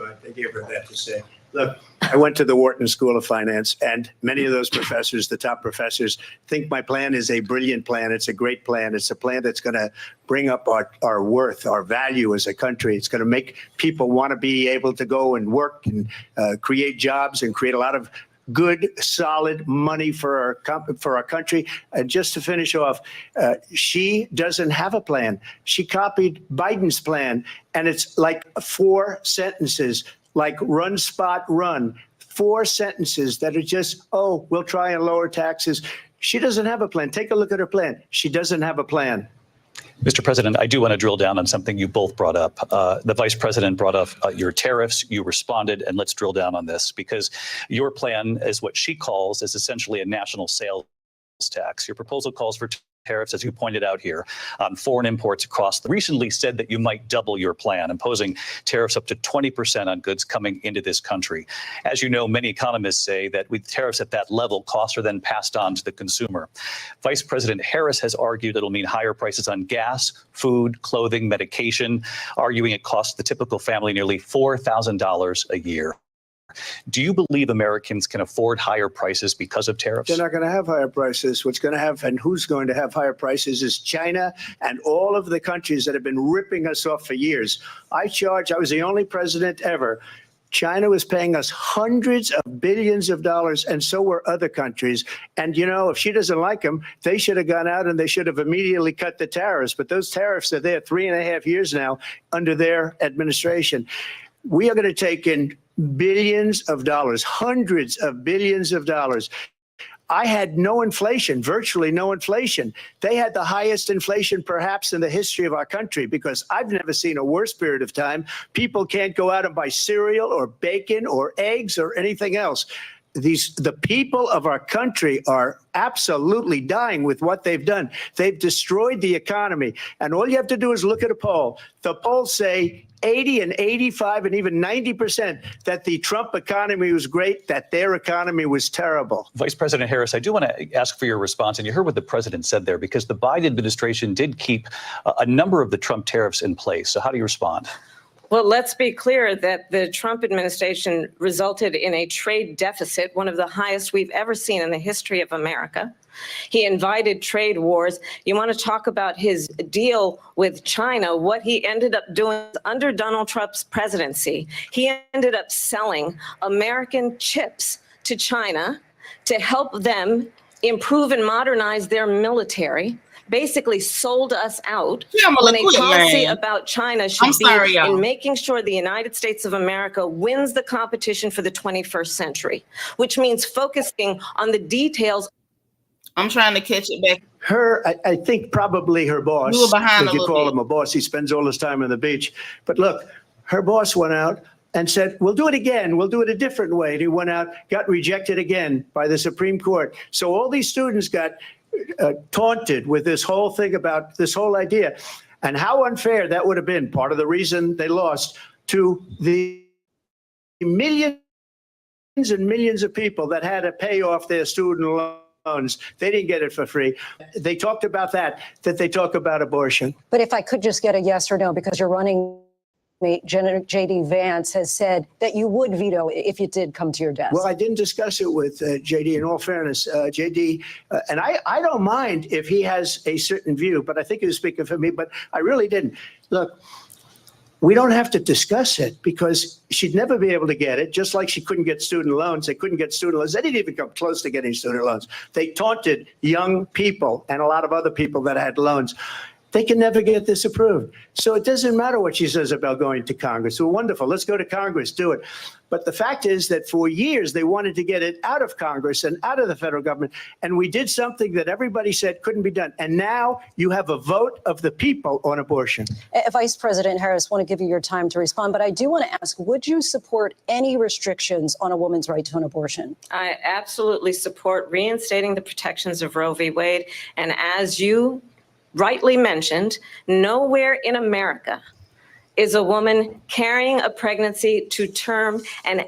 mind. They gave her that to say. Look, I went to the Wharton School of Finance, and many of those professors, the top professors, think my plan is a brilliant plan. It's a great plan. It's a plan that's going to bring up our worth, our value as a country. It's going to make people want to be able to go and work and create jobs and create a lot of good, solid money for our country. And just to finish off, she doesn't have a plan. She copied Biden's plan, and it's like 4 sentences. Like run, spot, run. 4 sentences that are just, oh, we'll try and lower taxes. She doesn't have a plan. Take a look at her plan. She doesn't have a plan. Mr. President, I do want to drill down on something you both brought up. The vice president brought up your tariffs. You responded, and let's drill down on this because your plan is what she calls is essentially a national sales tax. Your proposal calls for tariffs, as you pointed out here, on foreign imports recently said that you might double your plan, imposing tariffs up to 20% on goods coming into this country. As you know, many economists say that with tariffs at that level, costs are then passed on to the consumer. Vice President Harris has argued it'll mean higher prices on gas, food, clothing, medication, arguing it costs the typical family nearly $4,000 a year. Do you believe Americans can afford higher prices because of tariffs? They're not going to have higher prices. What's going to have and who's going to have higher prices is China and all of the countries that have been ripping us off for years. I was the only president ever. China was paying us hundreds of billions of dollars, and so were other countries. And, you know, if she doesn't like them, they should have gone out and they should have immediately cut the tariffs. But those tariffs are there 3.5 years now under their administration. We are going to take in billions of dollars, hundreds of billions of dollars. I had no inflation, virtually no inflation. They had the highest inflation perhaps in the history of our country because I've never seen a worse period of time. People can't go out and buy cereal or bacon or eggs or anything else. The people of our country are absolutely dying with what they've done. They've destroyed the economy. And all you have to do is look at a poll. The polls say 80 and 85 and even 90% that the Trump economy was great, that their economy was terrible. Vice President Harris, I do want to ask for your response. And you heard what the president said there, because the Biden administration did keep a number of the Trump tariffs in place. So how do you respond? Well, let's be clear that the Trump administration resulted in a trade deficit, one of the highest we've ever seen in the history of America. He invited trade wars. You want to talk about his deal with China, what he ended up doing under Donald Trump's presidency. He ended up selling American chips to China to help them improve and modernize their military. Basically sold us out when a policy about China should be in making sure the United States of America wins the competition for the 21st century, which means focusing on the details. I'm trying to catch it back. I think probably her boss, if you call him a boss, he spends all his time on the beach. But look, her boss went out and said, we'll do it again. We'll do it a different way. And he went out, got rejected again by the Supreme Court. So all these students got taunted with this whole thing about this whole idea and how unfair that would have been. Part of the reason they lost to the millions and millions of people that had to pay off their student loans. They didn't get it for free. They talked about that they talk about abortion. But if I could just get a yes or no, because your running mate, J.D. Vance, has said that you would veto if it did come to your desk. Well, I didn't discuss it with J.D. In all fairness, J.D. And I don't mind if he has a certain view, but I think he was speaking for me, but I really didn't. Look, we don't have to discuss it because she'd never be able to get it, just like she couldn't get student loans. They couldn't get student loans. They didn't even come close to getting student loans. They taunted young people and a lot of other people that had loans. They can never get this approved. So it doesn't matter what she says about going to Congress. Well, wonderful. Let's go to Congress, do it. But the fact is that for years, they wanted to get it out of Congress and out of the federal government. And we did something that everybody said couldn't be done. And now you have a vote of the people on abortion. Vice President Harris, I want to give you your time to respond. But I do want to ask, would you support any restrictions on a woman's right to an abortion? I absolutely support reinstating the protections of Roe v. Wade. And as you rightly mentioned, nowhere in America is a woman carrying a pregnancy to term and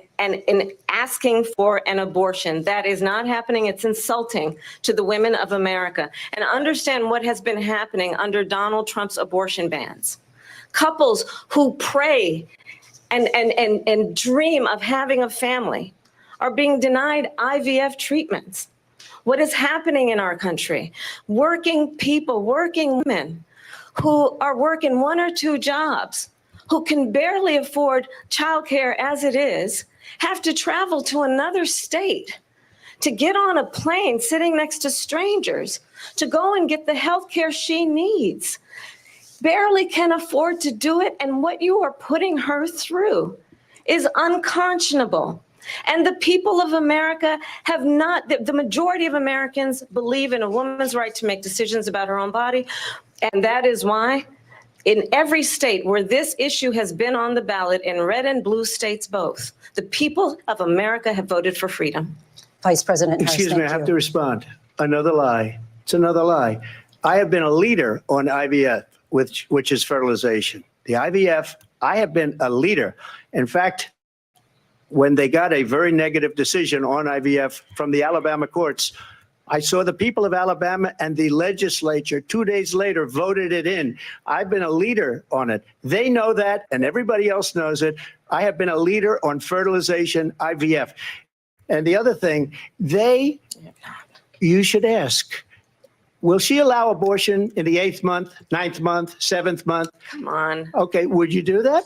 asking for an abortion. That is not happening. It's insulting to the women of America. And understand what has been happening under Donald Trump's abortion bans. Couples who pray and dream of having a family are being denied IVF treatments. What is happening in our country? Working people, working women who are working 1 or 2 jobs, who can barely afford childcare as it is, have to travel to another state to get on a plane sitting next to strangers to go and get the health care she needs. Barely can afford to do it, and what you are putting her through is unconscionable. And the people of America have not, the majority of Americans believe in a woman's right to make decisions about her own body, and that is why in every state where this issue has been on the ballot, in red and blue states both, the people of America have voted for freedom. Vice President Harris, Excuse me, I have to respond. Another lie. It's another lie. I have been a leader on IVF, which is fertilization. The IVF, I have been a leader. In fact, when they got a very negative decision on IVF from the Alabama courts, I saw the people of Alabama and the legislature 2 days later voted it in. I've been a leader on it. They know that, and everybody else knows it. I have been a leader on fertilization, IVF. And the other thing, you should ask, will she allow abortion in the 8th month, 9th month, 7th month? Come on. Okay, would you do that?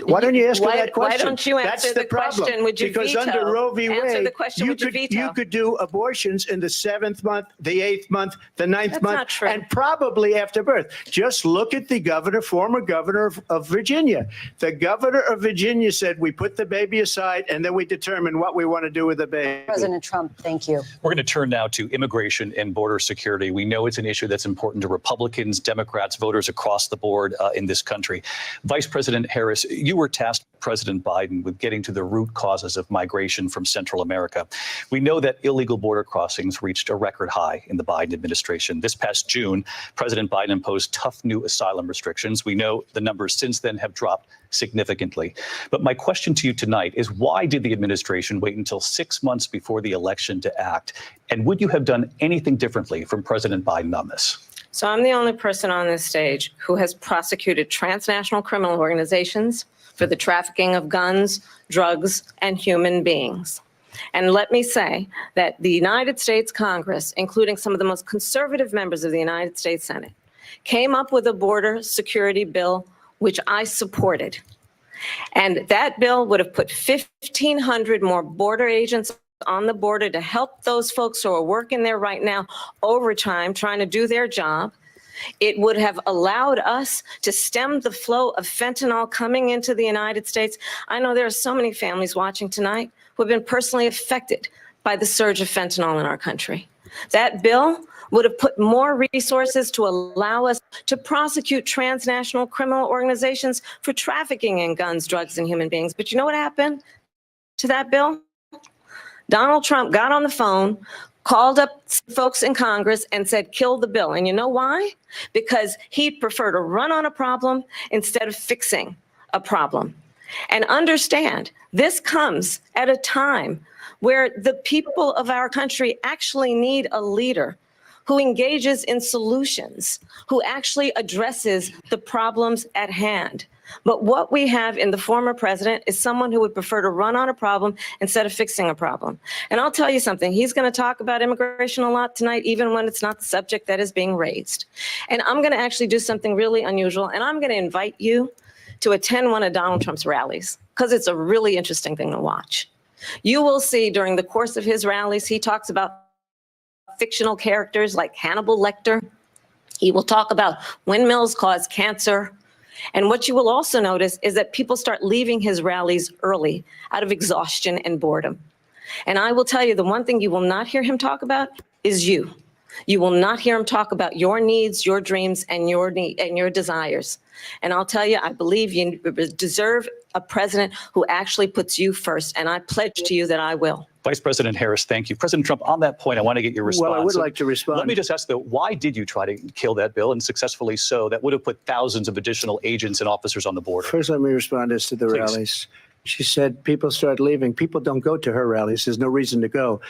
Why don't you ask her that question? Why don't you answer the question? Would you because veto? Under Roe v. Answer Wade, the question, would you veto? could do abortions in the 7th month, the 8th month, the 9th That's month, not true. and probably after birth. Just look at the former governor of Virginia. The governor of Virginia said, we put the baby aside and then we determine what we want to do with the baby. President Trump, thank you. We're going to turn now to immigration and border security. We know it's an issue that's important to Republicans, Democrats, voters across the board in this country. Vice President Harris, you were tasked by President Biden with getting to the root causes of migration from Central America. We know that illegal border crossings reached a record high in the Biden administration. This past June, President Biden imposed tough new asylum restrictions. We know the numbers since then have dropped significantly. But my question to you tonight is, why did the administration wait until 6 months before the election to act? And would you have done anything differently from President Biden on this? So I'm the only person on this stage who has prosecuted transnational criminal organizations for the trafficking of guns, drugs, and human beings. And let me say that the United States Congress, including some of the most conservative members of the United States Senate, came up with a border security bill, which I supported. And that bill would have put 1,500 more border agents on the border to help those folks who are working there right now overtime, trying to do their job. It would have allowed us to stem the flow of fentanyl coming into the United States. I know there are so many families watching tonight who have been personally affected by the surge of fentanyl in our country. That bill would have put more resources to allow us to prosecute transnational criminal organizations for trafficking in guns, drugs, and human beings. But you know what happened to that bill? Donald Trump got on the phone, called up folks in Congress and said, kill the bill. And you know why? Because he'd prefer to run on a problem instead of fixing a problem. And understand, this comes at a time where the people of our country actually need a leader who engages in solutions, who actually addresses the problems at hand. But what we have in the former president is someone who would prefer to run on a problem instead of fixing a problem. And I'll tell you something, he's going to talk about immigration a lot tonight, even when it's not the subject that is being raised. And I'm going to actually do something really unusual, and I'm going to invite you to attend one of Donald Trump's rallies, because it's a really interesting thing to watch. You will see during the course of his rallies, he talks about fictional characters like Hannibal Lecter. He will talk about windmills cause cancer. And what you will also notice is that people start leaving his rallies early out of exhaustion and boredom. And I will tell you, the one thing you will not hear him talk about is you. You will not hear him talk about your needs, your dreams, and your desires. And I'll tell you, I believe you deserve a president who actually puts you first. And I pledge to you that I will. Vice President Harris, thank you. President Trump, on that point, I want to get your response. Well, I would like to respond. Let me just ask, though, why did you try to kill that bill, and successfully so? That would have put thousands of additional agents and officers on the border. First, let me respond as to the rallies. She said people start leaving. People don't go to her rallies. There's no reason to go.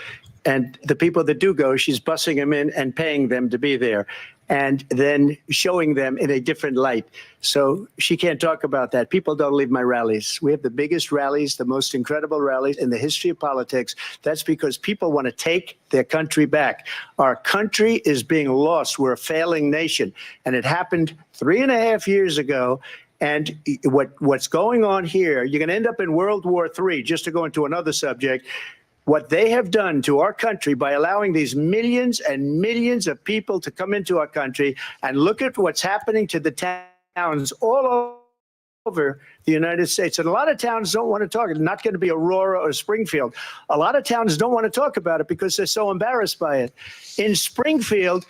And the people that do go, she's bussing them in and paying them to be there. and then showing them in a different light. So she can't talk about that. People don't leave my rallies. We have the biggest rallies, the most incredible rallies in the history of politics. That's because people want to take their country back. Our country is being lost. We're a failing nation. And it happened 3.5 years ago. And what's going on here, you're going to end up in World War III, just to go into another subject. What they have done to our country by allowing these millions and millions of people to come into our country, and look at what's happening to the towns all over the United States. And a lot of towns don't want to talk. It's not going to be Aurora or Springfield. A lot of towns don't want to talk about it because they're so embarrassed by it. In Springfield,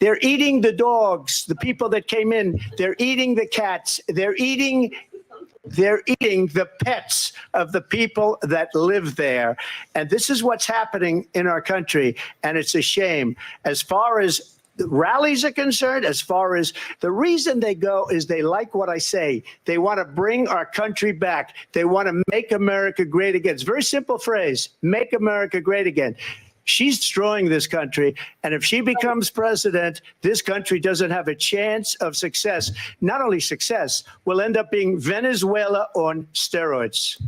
they're eating the dogs, the people that came in. They're eating the cats. They're eating the pets of the people that live there. And this is what's happening in our country. And it's a shame. As far as the rallies are concerned, as far as the reason they go is they like what I say. They want to bring our country back. They want to make America great again. It's a very simple phrase, make America great again. She's destroying this country. And if she becomes president, this country doesn't have a chance of success. Not only success, we'll end up being Venezuela on steroids.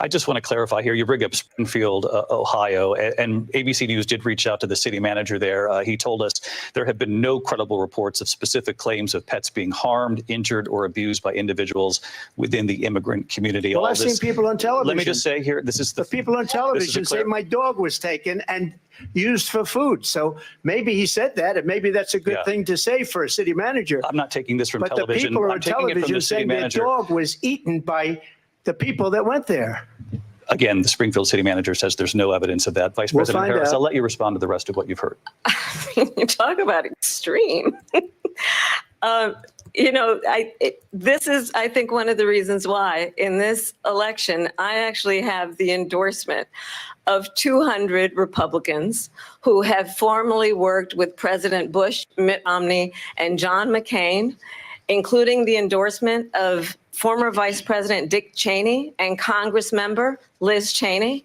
I just want to clarify here. You bring up Springfield, Ohio, and ABC News did reach out to the city manager there. He told us there have been no credible reports of specific claims of pets being harmed, injured, or abused by individuals within the immigrant community. Well, I've seen people on television. Let me just say here, this is the people on television say my dog was taken and used for food. So maybe he said that, and maybe that's a good thing to say for a city manager. I'm not taking this from but television. The people I'm on taking it from television the city saying manager. their dog was eaten by the people that went there. Again, the Springfield city manager says there's no evidence of that. Vice President Harris, I'll let you respond to the rest of what you've heard. You talk about extreme. You know, this is, I think, one of the reasons why in this election, I actually have the endorsement of 200 Republicans who have formerly worked with President Bush, Mitt Romney, and John McCain, including the endorsement of former Vice President Dick Cheney and Congress member Liz Cheney.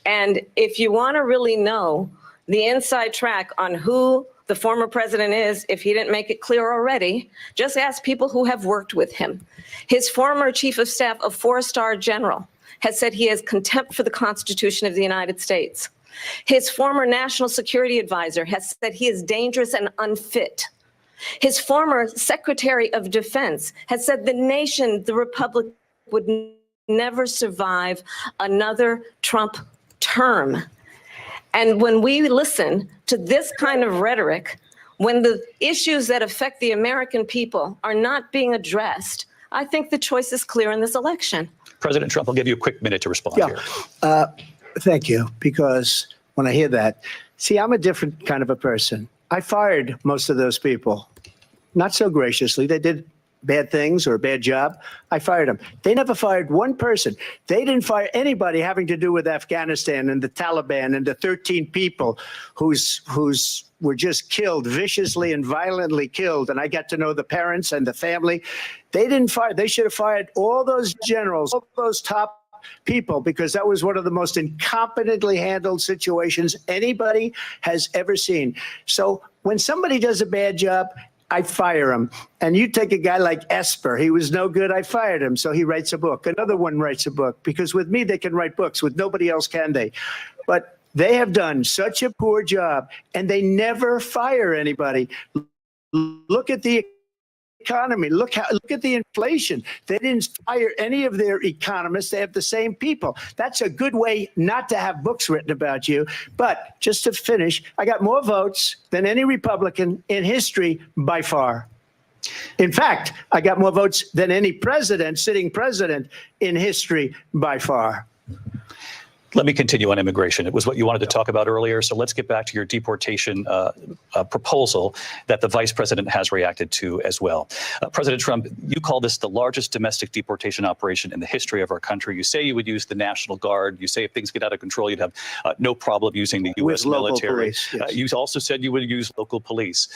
And if you want to really know the inside track on who the former president is, if he didn't make it clear already, just ask people who have worked with him. His former chief of staff, a 4-star general, has said he has contempt for the Constitution of the United States. His former national security advisor has said he is dangerous and unfit. His former Secretary of Defense has said the nation, the republic, would never survive another Trump term. And when we listen to this kind of rhetoric, when the issues that affect the American people are not being addressed, I think the choice is clear in this election. President Trump, I'll give you a quick minute to respond here. Thank you, because when I hear that, see, I'm a different kind of a person. I fired most of those people, not so graciously. They did bad things or a bad job. I fired them. They never fired one person. They didn't fire anybody having to do with Afghanistan and the Taliban and the 13 people whose were just killed, viciously and violently killed. And I got to know the parents and the family. They didn't fire. They should have fired all those generals, all those top people, because that was one of the most incompetently handled situations anybody has ever seen. So when somebody does a bad job, I fire him. And you take a guy like Esper, he was no good, I fired him. So he writes a book. Another one writes a book, because with me, they can write books. With nobody else can they? But they have done such a poor job, and they never fire anybody. Look at the economy. Look at the inflation. They didn't fire any of their economists. They have the same people. That's a good way not to have books written about you. But just to finish, I got more votes than any Republican in history by far. In fact, I got more votes than any president, sitting president in history by far. Let me continue on immigration. It was what you wanted to talk about earlier. So let's get back to your deportation proposal that the vice president has reacted to as well. President Trump, you call this the largest domestic deportation operation in the history of our country. You say you would use the National Guard. You say if things get out of control, you'd have no problem using the U.S. military. Police, yes. You also said you would use local police.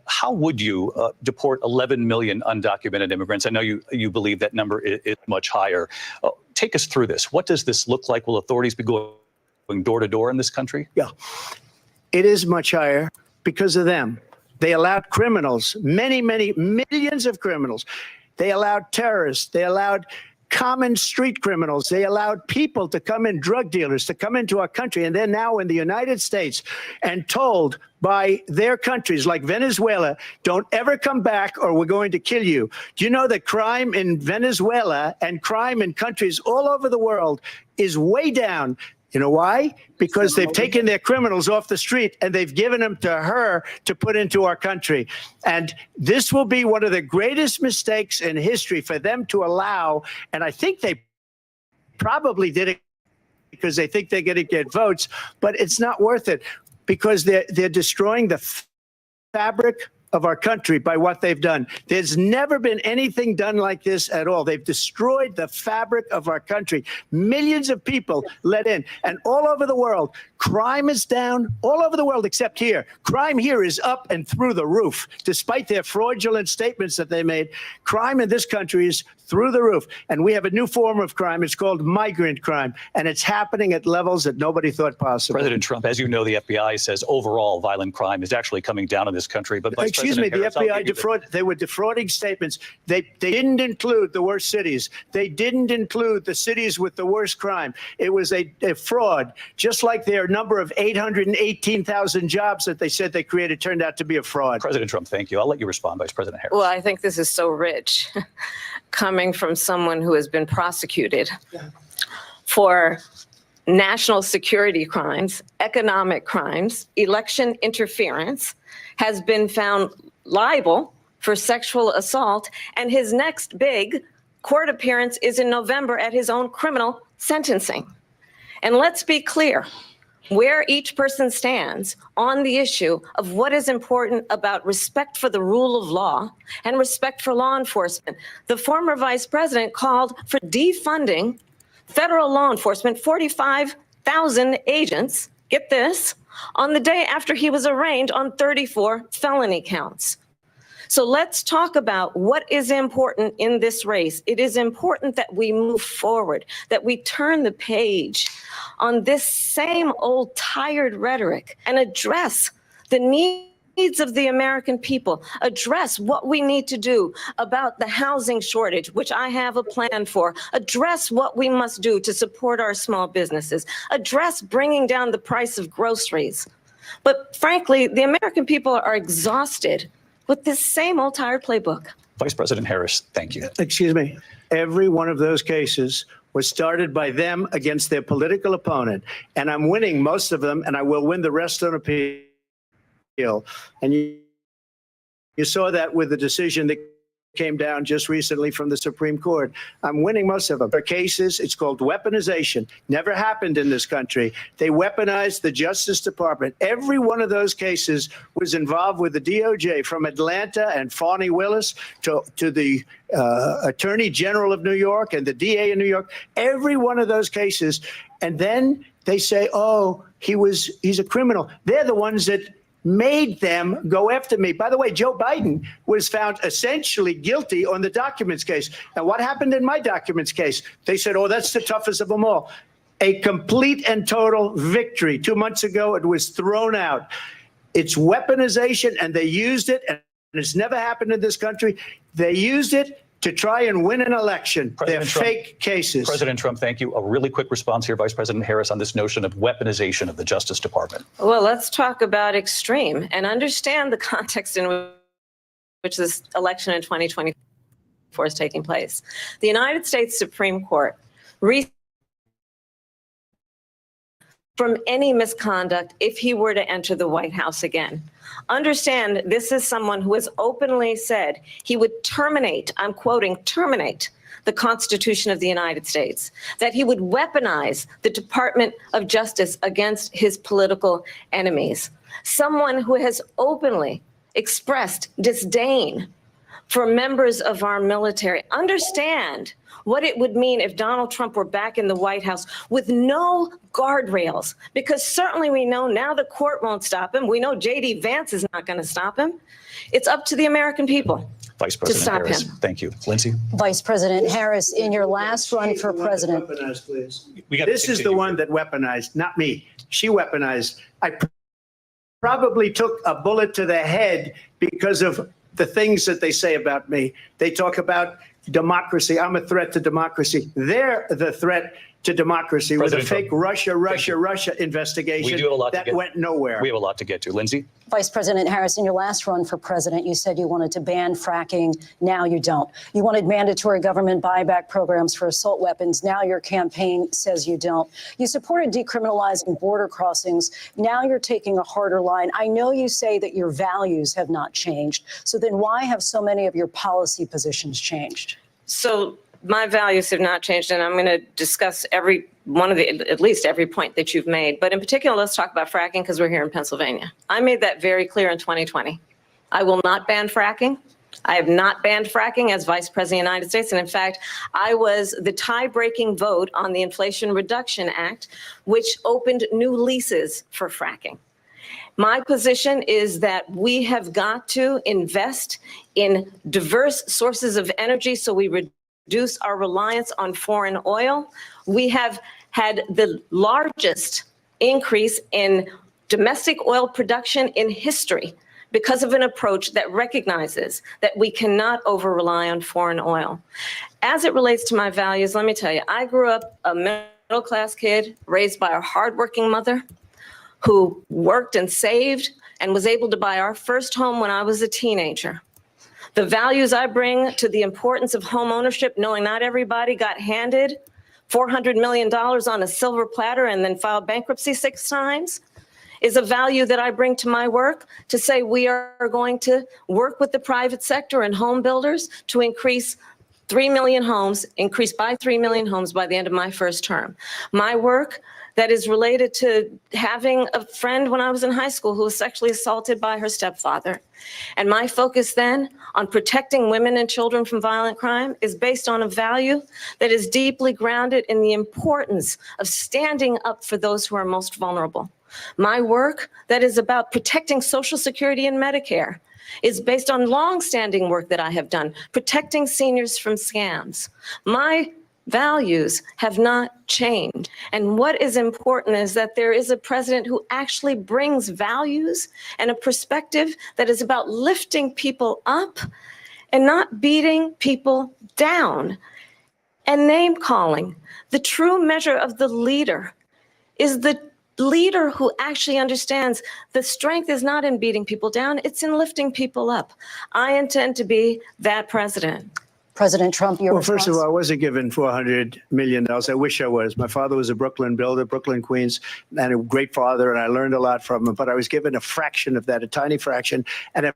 How would you deport 11 million undocumented immigrants? I know you believe that number is much higher. Take us through this. What does this look like? Will authorities be going door to door in this country? Yeah, it is much higher because of them. They allowed criminals, many, many millions of criminals. They allowed terrorists. They allowed common street criminals. They allowed people to come in, drug dealers, to come into our country. And they're now in the United States and told by their countries like Venezuela, don't ever come back or we're going to kill you. Do you know that crime in Venezuela and crime in countries all over the world is way down? You know why? Because they've taken their criminals off the street and they've given them to her to put into our country. And this will be one of the greatest mistakes in history for them to allow. And I think they probably did it because they think they're going to get votes, but it's not worth it because they're destroying the fabric of our country by what they've done. There's never been anything done like this at all. They've destroyed the fabric of our country. Millions of people let in, and all over the world, crime is down all over the world except here. Crime here is up and through the roof. Despite their fraudulent statements that they made, crime in this country is through the roof. And we have a new form of crime. It's called migrant crime, and it's happening at levels that nobody thought possible. President Trump, as you know, the FBI says overall violent crime is actually coming down in this country. But excuse me, the FBI they were defrauding statements. They didn't include the worst cities. They didn't include the cities with the worst crime. It was a fraud, just like their number of 818,000 jobs that they said they created turned out to be a fraud. President Trump, thank you. I'll let you respond, Vice President Harris. Well, I think this is so rich coming from someone who has been prosecuted for national security crimes, economic crimes, election interference, has been found liable for sexual assault, and his next big court appearance is in November at his own criminal sentencing. And let's be clear where each person stands on the issue of what is important about respect for the rule of law and respect for law enforcement. The former vice president called for defunding federal law enforcement, 45,000 agents, get this, on the day after he was arraigned on 34 felony counts. So let's talk about what is important in this race. It is important that we move forward, that we turn the page on this same old tired rhetoric and address the needs of the American people, address what we need to do about the housing shortage, which I have a plan for, address what we must do to support our small businesses, address bringing down the price of groceries. But frankly, the American people are exhausted with this same old tired playbook. Vice President Harris, thank you. Excuse me. Every one of those cases was started by them against their political opponent. And I'm winning most of them, and I will win the rest on appeal. And you saw that with the decision that came down just recently from the Supreme Court. I'm winning most of them. There are cases, it's called weaponization. Never happened in this country. They weaponized the Justice Department. Every one of those cases was involved with the DOJ, from Atlanta and Fani Willis to the Attorney General of New York and the DA in New York. Every one of those cases. And then they say, oh, he's a criminal. They're the ones that made them go after me. By the way, Joe Biden was found essentially guilty on the documents case. And what happened in my documents case? They said, oh, that's the toughest of them all. A complete and total victory. 2 months ago, it was thrown out. It's weaponization, and they used it, and it's never happened in this country. They used it to try and win an election. They're fake cases. President Trump, thank you. A really quick response here, Vice President Harris, on this notion of weaponization of the Justice Department. Well, let's talk about extreme and understand the context in which this election in 2024 is taking place. The United States Supreme Court from any misconduct if he were to enter the White House again. Understand, this is someone who has openly said he would terminate, I'm quoting, terminate the Constitution of the United States, that he would weaponize the Department of Justice against his political enemies. Someone who has openly expressed disdain for members of our military. Understand what it would mean if Donald Trump were back in the White House with no guardrails, because certainly we know now the court won't stop him. We know J.D. Vance is not going to stop him. It's up to the American people Vice President to stop Harris, him. Thank you. Lindsay? Vice President Harris, in your last run for president. This is the one that weaponized, not me. She weaponized. I probably took a bullet to the head because of the things that they say about me. They talk about democracy. I'm a threat to democracy. They're the threat to democracy with a fake Russia investigation that went nowhere. We have a lot to get to. Lindsay? Vice President Harris, in your last run for president, you said you wanted to ban fracking. Now you don't. You wanted mandatory government buyback programs for assault weapons. Now your campaign says you don't. You supported decriminalizing border crossings. Now you're taking a harder line. I know you say that your values have not changed. So then why have so many of your policy positions changed? So my values have not changed, and I'm going to discuss every one of at least every point that you've made. But in particular, let's talk about fracking because we're here in Pennsylvania. I made that very clear in 2020. I will not ban fracking. I have not banned fracking as Vice President of the United States. And in fact, I was the tie-breaking vote on the Inflation Reduction Act, which opened new leases for fracking. My position is that we have got to invest in diverse sources of energy so we reduce our reliance on foreign oil. We have had the largest increase in domestic oil production in history because of an approach that recognizes that we cannot over-rely on foreign oil. As it relates to my values, let me tell you, I grew up a middle-class kid raised by a hardworking mother who worked and saved and was able to buy our first home when I was a teenager. The values I bring to the importance of home ownership, knowing not everybody got handed $400 million on a silver platter and then filed bankruptcy 6 times, is a value that I bring to my work to say we are going to work with the private sector and home builders to increase 3 million homes, increase by 3 million homes by the end of my first term. My work that is related to having a friend when I was in high school who was sexually assaulted by her stepfather. And my focus then on protecting women and children from violent crime is based on a value that is deeply grounded in the importance of standing up for those who are most vulnerable. My work that is about protecting Social Security and Medicare is based on longstanding work that I have done, protecting seniors from scams. My values have not changed. And what is important is that there is a president who actually brings values and a perspective that is about lifting people up and not beating people down. And name calling. The true measure of the leader is the leader who actually understands the strength is not in beating people down, it's in lifting people up. I intend to be that president. President Trump, your response? First of all, I wasn't given $400 million. I wish I was. My father was a Brooklyn builder, Brooklyn, Queens, and a great father, and I learned a lot from him. But I was given a fraction of that, a tiny fraction, and I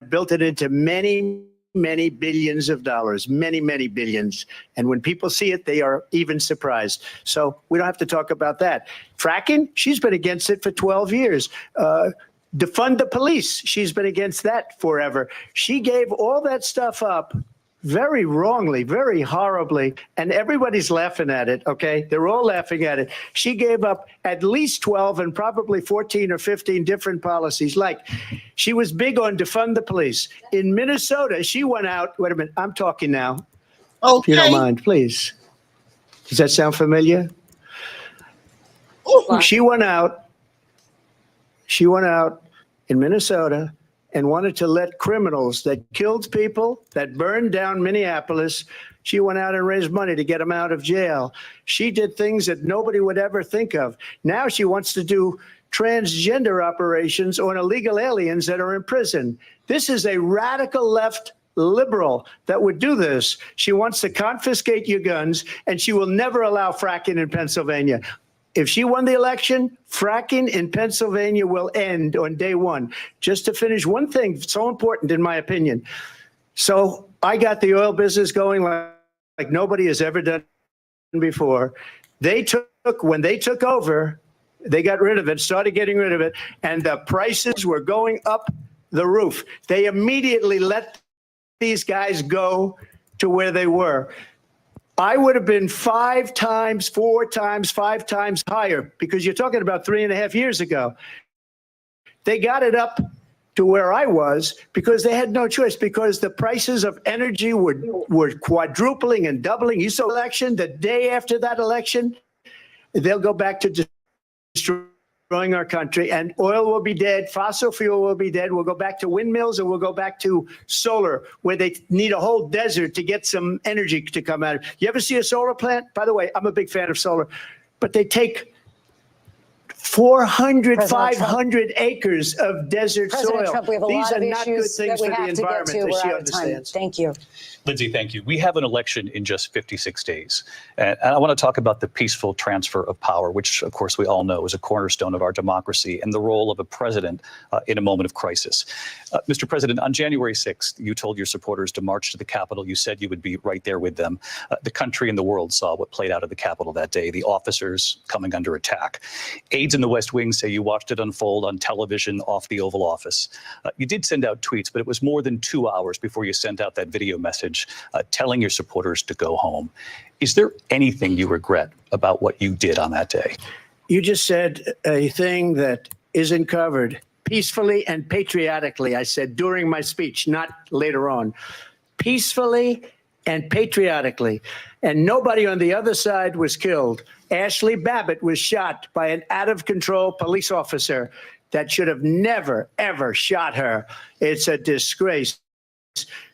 built it into many, many billions of dollars, many, many billions. And when people see it, they are even surprised. So we don't have to talk about that. Fracking, she's been against it for 12 years. Defund the police, she's been against that forever. She gave all that stuff up very wrongly, very horribly, and everybody's laughing at it, okay? They're all laughing at it. She gave up at least 12 and probably 14 or 15 different policies. Like, she was big on defund the police. In Minnesota, she went out, wait a minute, I'm talking now. Okay. If you don't mind, please. Does that sound familiar? She went out in Minnesota and wanted to let criminals that killed people, that burned down Minneapolis, she went out and raised money to get them out of jail. She did things that nobody would ever think of. Now she wants to do transgender operations on illegal aliens that are in prison. This is a radical left liberal that would do this. She wants to confiscate your guns, and she will never allow fracking in Pennsylvania. If she won the election, fracking in Pennsylvania will end on day one. Just to finish, one thing so important in my opinion. So I got the oil business going like nobody has ever done before. When they took over, they got rid of it, started getting rid of it, and the prices were going up the roof. They immediately let these guys go to where they were. I would have been 5 times, 4 times, 5 times higher, because you're talking about 3.5 years ago. They got it up to where I was because they had no choice, because the prices of energy were quadrupling and doubling. You saw election, the day after that election, they'll go back to destroying destroying our country, and oil will be dead, fossil fuel will be dead. We'll go back to windmills, and we'll go back to solar, where they need a whole desert to get some energy to come out of. You ever see a solar plant? By the way, I'm a big fan of solar, but they take 400, President 500 Trump. acres of desert President soil. Trump, we have a These lot are of not good issues things that we for the have to get environment to. that We're she out of time. understands. Thank you. Lindsay, thank you. We have an election in just 56 days. And I want to talk about the peaceful transfer of power, which, of course, we all know is a cornerstone of our democracy, and the role of a president in a moment of crisis. Mr. President, on January 6th, you told your supporters to march to the Capitol. You said you would be right there with them. The country and the world saw what played out at the Capitol that day, the officers coming under attack. Aides in the West Wing say you watched it unfold on television off the Oval Office. You did send out tweets, but it was more than 2 hours before you sent out that video message telling your supporters to go home. Is there anything you regret about what you did on that day? You just said a thing that isn't covered. Peacefully and patriotically, I said during my speech, not later on. Peacefully and patriotically. And nobody on the other side was killed. Ashley Babbitt was shot by an out-of-control police officer that should have never, ever shot her. It's a disgrace.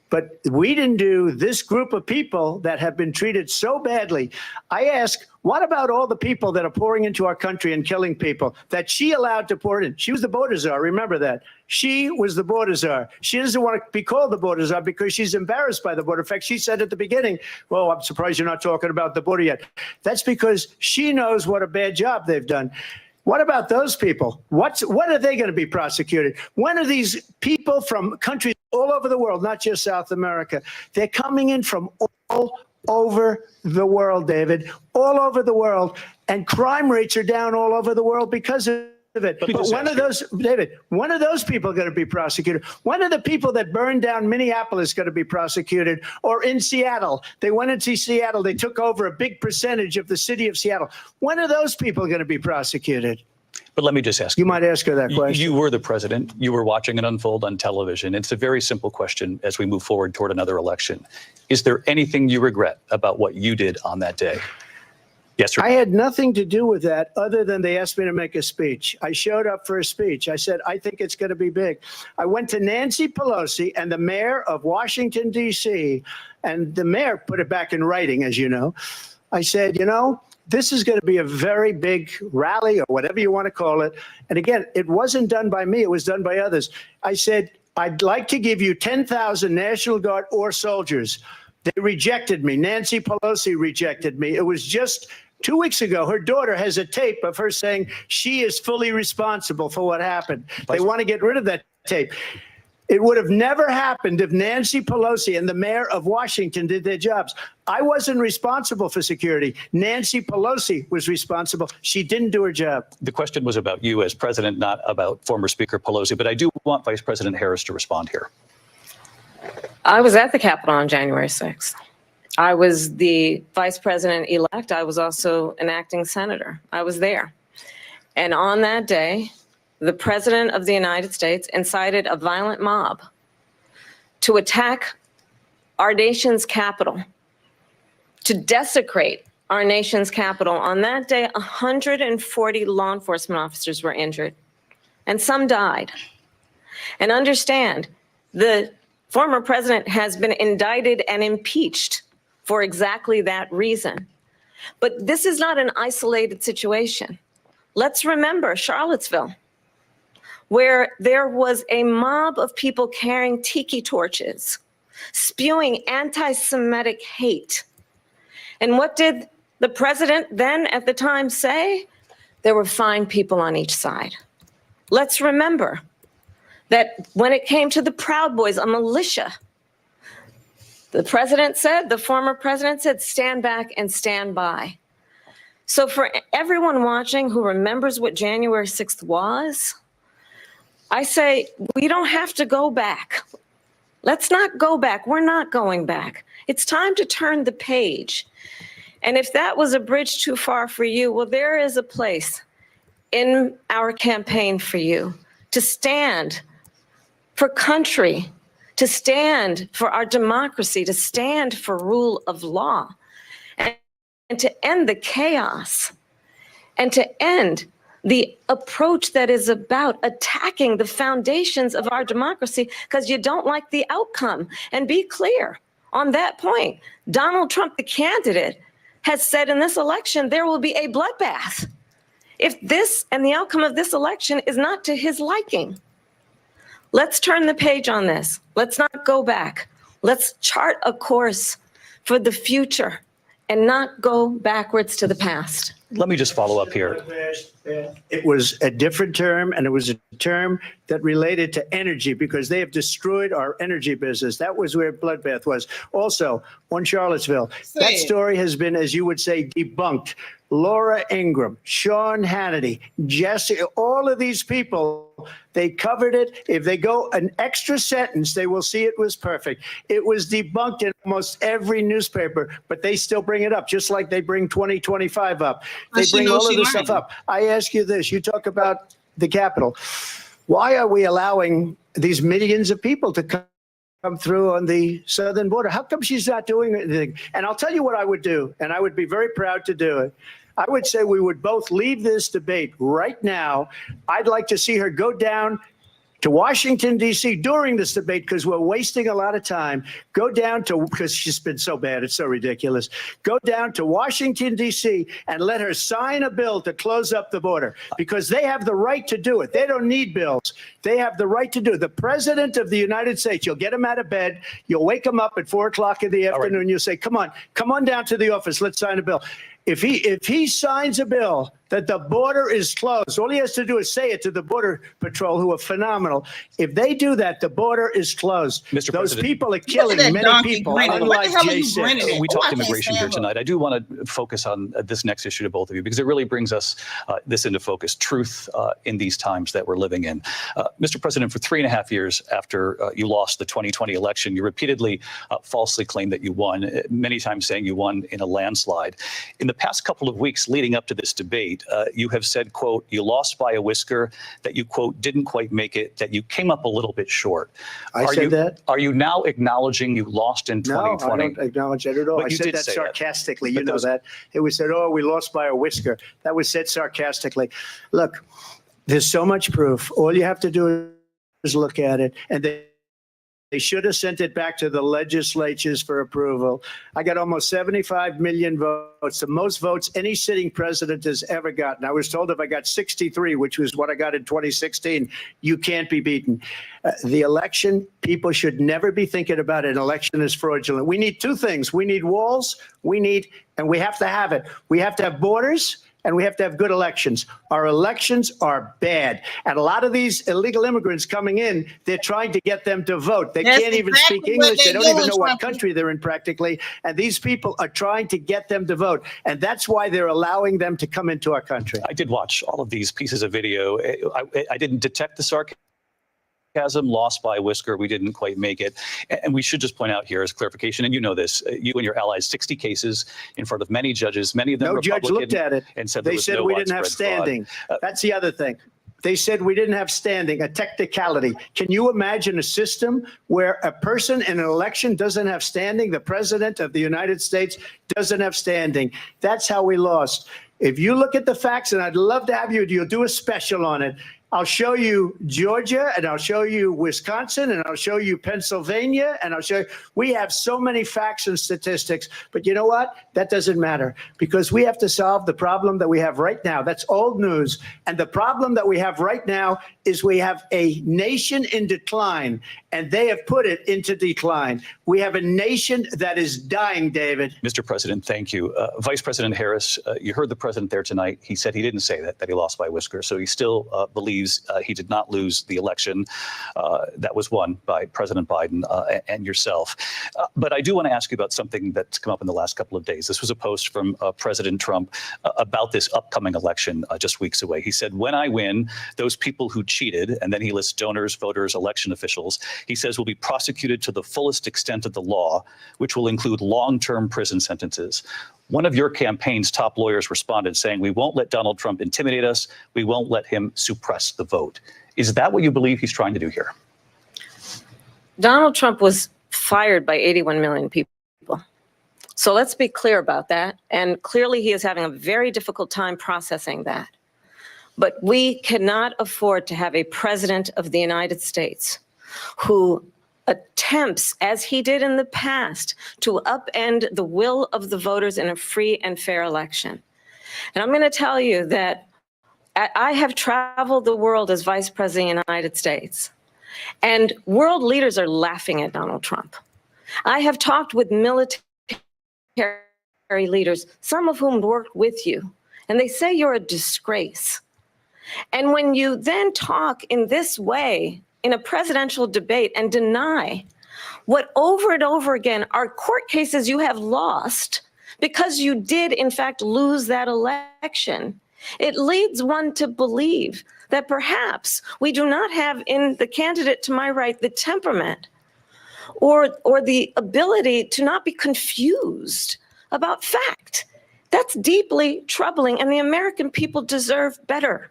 But we didn't do this group of people that have been treated so badly. I ask, what about all the people that are pouring into our country and killing people that she allowed to pour in? She was the border czar. Remember that. She was the border czar. She doesn't want to be called the border czar because she's embarrassed by the border. In fact, she said at the beginning, well, I'm surprised you're not talking about the border yet. That's because she knows what a bad job they've done. What about those people? When are they going to be prosecuted? When are these people from countries all over the world, not just South America? They're coming in from all over the world, David, all over the world. And crime rates are down all over the world because of it. But when are those, David, when are those people going to be prosecuted? When are the people that burned down Minneapolis going to be prosecuted? Or in Seattle? They went into Seattle. They took over a big percentage of the city of Seattle. When are those people going to be prosecuted? But let me just ask you. You might ask her that question. You were the president. You were watching it unfold on television. It's a very simple question as we move forward toward another election. Is there anything you regret about what you did on that day? Yes, sir. I had nothing to do with that other than they asked me to make a speech. I showed up for a speech. I said, I think it's going to be big. I went to Nancy Pelosi and the mayor of Washington, D.C., and the mayor put it back in writing, as you know. I said, you know, this is going to be a very big rally or whatever you want to call it. And again, it wasn't done by me. It was done by others. I said, I'd like to give you 10,000 National Guard or soldiers. They rejected me. Nancy Pelosi rejected me. It was just 2 weeks ago. Her daughter has a tape of her saying she is fully responsible for what happened. They want to get rid of that tape. It would have never happened if Nancy Pelosi and the mayor of Washington did their jobs. I wasn't responsible for security. Nancy Pelosi was responsible. She didn't do her job. The question was about you as president, not about former Speaker Pelosi. But I do want Vice President Harris to respond here. I was at the Capitol on January 6th. I was the vice president-elect. I was also an acting senator. I was there. And on that day, the president of the United States incited a violent mob to attack our nation's capital, to desecrate our nation's capital. On that day, 140 law enforcement officers were injured, and some died. And understand, the former president has been indicted and impeached for exactly that reason. But this is not an isolated situation. Let's remember Charlottesville, where there was a mob of people carrying tiki torches, spewing anti-Semitic hate. And what did the president then at the time say? There were fine people on each side. Let's remember that when it came to the Proud Boys, a militia, the president said, the former president said, stand back and stand by. So for everyone watching who remembers what January 6th was, I say, we don't have to go back. Let's not go back. We're not going back. It's time to turn the page. And if that was a bridge too far for you, well, there is a place in our campaign for you to stand for country, to stand for our democracy, to stand for rule of law, and to end the chaos, and to end the approach that is about attacking the foundations of our democracy because you don't like the outcome. And be clear on that point. Donald Trump, the candidate, has said in this election there will be a bloodbath if this and the outcome of this election is not to his liking. Let's turn the page on this. Let's not go back. Let's chart a course for the future and not go backwards to the past. Let me just follow up here. It was a different term, and it was a term that related to energy because they have destroyed our energy business. That was where bloodbath was. Also, on Charlottesville, that story has been, as you would say, debunked. Laura Ingraham, Sean Hannity, Jesse, all of these people, they covered it. If they go an extra sentence, they will see it was perfect. It was debunked in almost every newspaper, but they still bring it up, just like they bring 2025 up. They bring all of this stuff up. I ask you this, you talk about the Capitol. Why are we allowing these millions of people to come through on the southern border? How come she's not doing anything? And I'll tell you what I would do, and I would be very proud to do it. I would say we would both leave this debate right now. I'd like to see her go down to Washington, D.C. during this debate because we're wasting a lot of time. Go down to, because she's been so bad, it's so ridiculous. Go down to Washington, D.C. and let her sign a bill to close up the border because they have the right to do it. They don't need bills. They have the right to do it. The president of the United States, you'll get him out of bed. You'll wake him up at 4 o'clock in the afternoon. Right. You'll say, come on down to the office. Let's sign a bill. If he signs a bill that the border is closed, all he has to do is say it to the Border Patrol, who are phenomenal. If they do that, the border is closed. Mr. Those President, people are killing many people, unlike J6. We talked immigration here tonight. I do want to focus on this next issue to both of you because it really brings us this into focus, truth in these times that we're living in. Mr. President, for 3.5 years after you lost the 2020 election, you repeatedly falsely claimed that you won, many times saying you won in a landslide. In the past couple of weeks leading up to this debate, you have said, quote, you lost by a whisker, that you, quote, didn't quite make it, that you came up a little bit short. I said that? Are you now acknowledging you lost in 2020? No, I don't acknowledge that at all. I said that sarcastically. You know that. It was said, oh, we lost by a whisker. That was said sarcastically. Look, there's so much proof. All you have to do is look at it. And they should have sent it back to the legislatures for approval. I got almost 75 million votes, the most votes any sitting president has ever gotten. I was told if I got 63, which was what I got in 2016, you can't be beaten. The election, people should never be thinking about an election as fraudulent. We need two things. We need walls, and we have to have it. We have to have borders, and we have to have good elections. Our elections are bad. And a lot of these illegal immigrants coming in, they're trying to get them to vote. They can't even speak English. They don't even know what country they're in practically. And these people are trying to get them to vote. And that's why they're allowing them to come into our country. I did watch all of these pieces of video. I didn't detect the sarcasm. Lost by a whisker, we didn't quite make it. And we should just point out here as clarification, and you know this, you and your allies, 60 cases in front of many judges, many of them Republican. No judge looked at it and said they said we didn't have standing. That's the other thing. They said we didn't have standing, a technicality. Can you imagine a system where a person in an election doesn't have standing? The president of the United States doesn't have standing. That's how we lost. If you look at the facts, and I'd love to have you'll do a special on it. I'll show you Georgia, and I'll show you Wisconsin, and I'll show you Pennsylvania, and I'll show you. We have so many facts and statistics, but you know what? That doesn't matter because we have to solve the problem that we have right now. That's old news. And the problem that we have right now is we have a nation in decline, and they have put it into decline. We have a nation that is dying, David. Mr. President, thank you. Vice President Harris, you heard the president there tonight. He said he didn't say that he lost by a whisker. So he still believes he did not lose the election that was won by President Biden and yourself. But I do want to ask you about something that's come up in the last couple of days. This was a post from President Trump about this upcoming election just weeks away. He said, when I win, those people who cheated, and then he lists donors, voters, election officials, he says will be prosecuted to the fullest extent of the law, which will include long-term prison sentences. One of your campaign's top lawyers responded saying, we won't let Donald Trump intimidate us. We won't let him suppress the vote. Is that what you believe he's trying to do here? Donald Trump was fired by 81 million people. So let's be clear about that. And clearly he is having a very difficult time processing that. But we cannot afford to have a president of the United States who attempts, as he did in the past, to upend the will of the voters in a free and fair election. And I'm going to tell you that I have traveled the world as vice president of the United States, and world leaders are laughing at Donald Trump. I have talked with military leaders, some of whom worked with you, and they say you're a disgrace. And when you then talk in this way in a presidential debate and deny what over and over again are court cases you have lost because you did in fact lose that election, it leads one to believe that perhaps we do not have in the candidate to my right the temperament or the ability to not be confused about fact. That's deeply troubling, and the American people deserve better.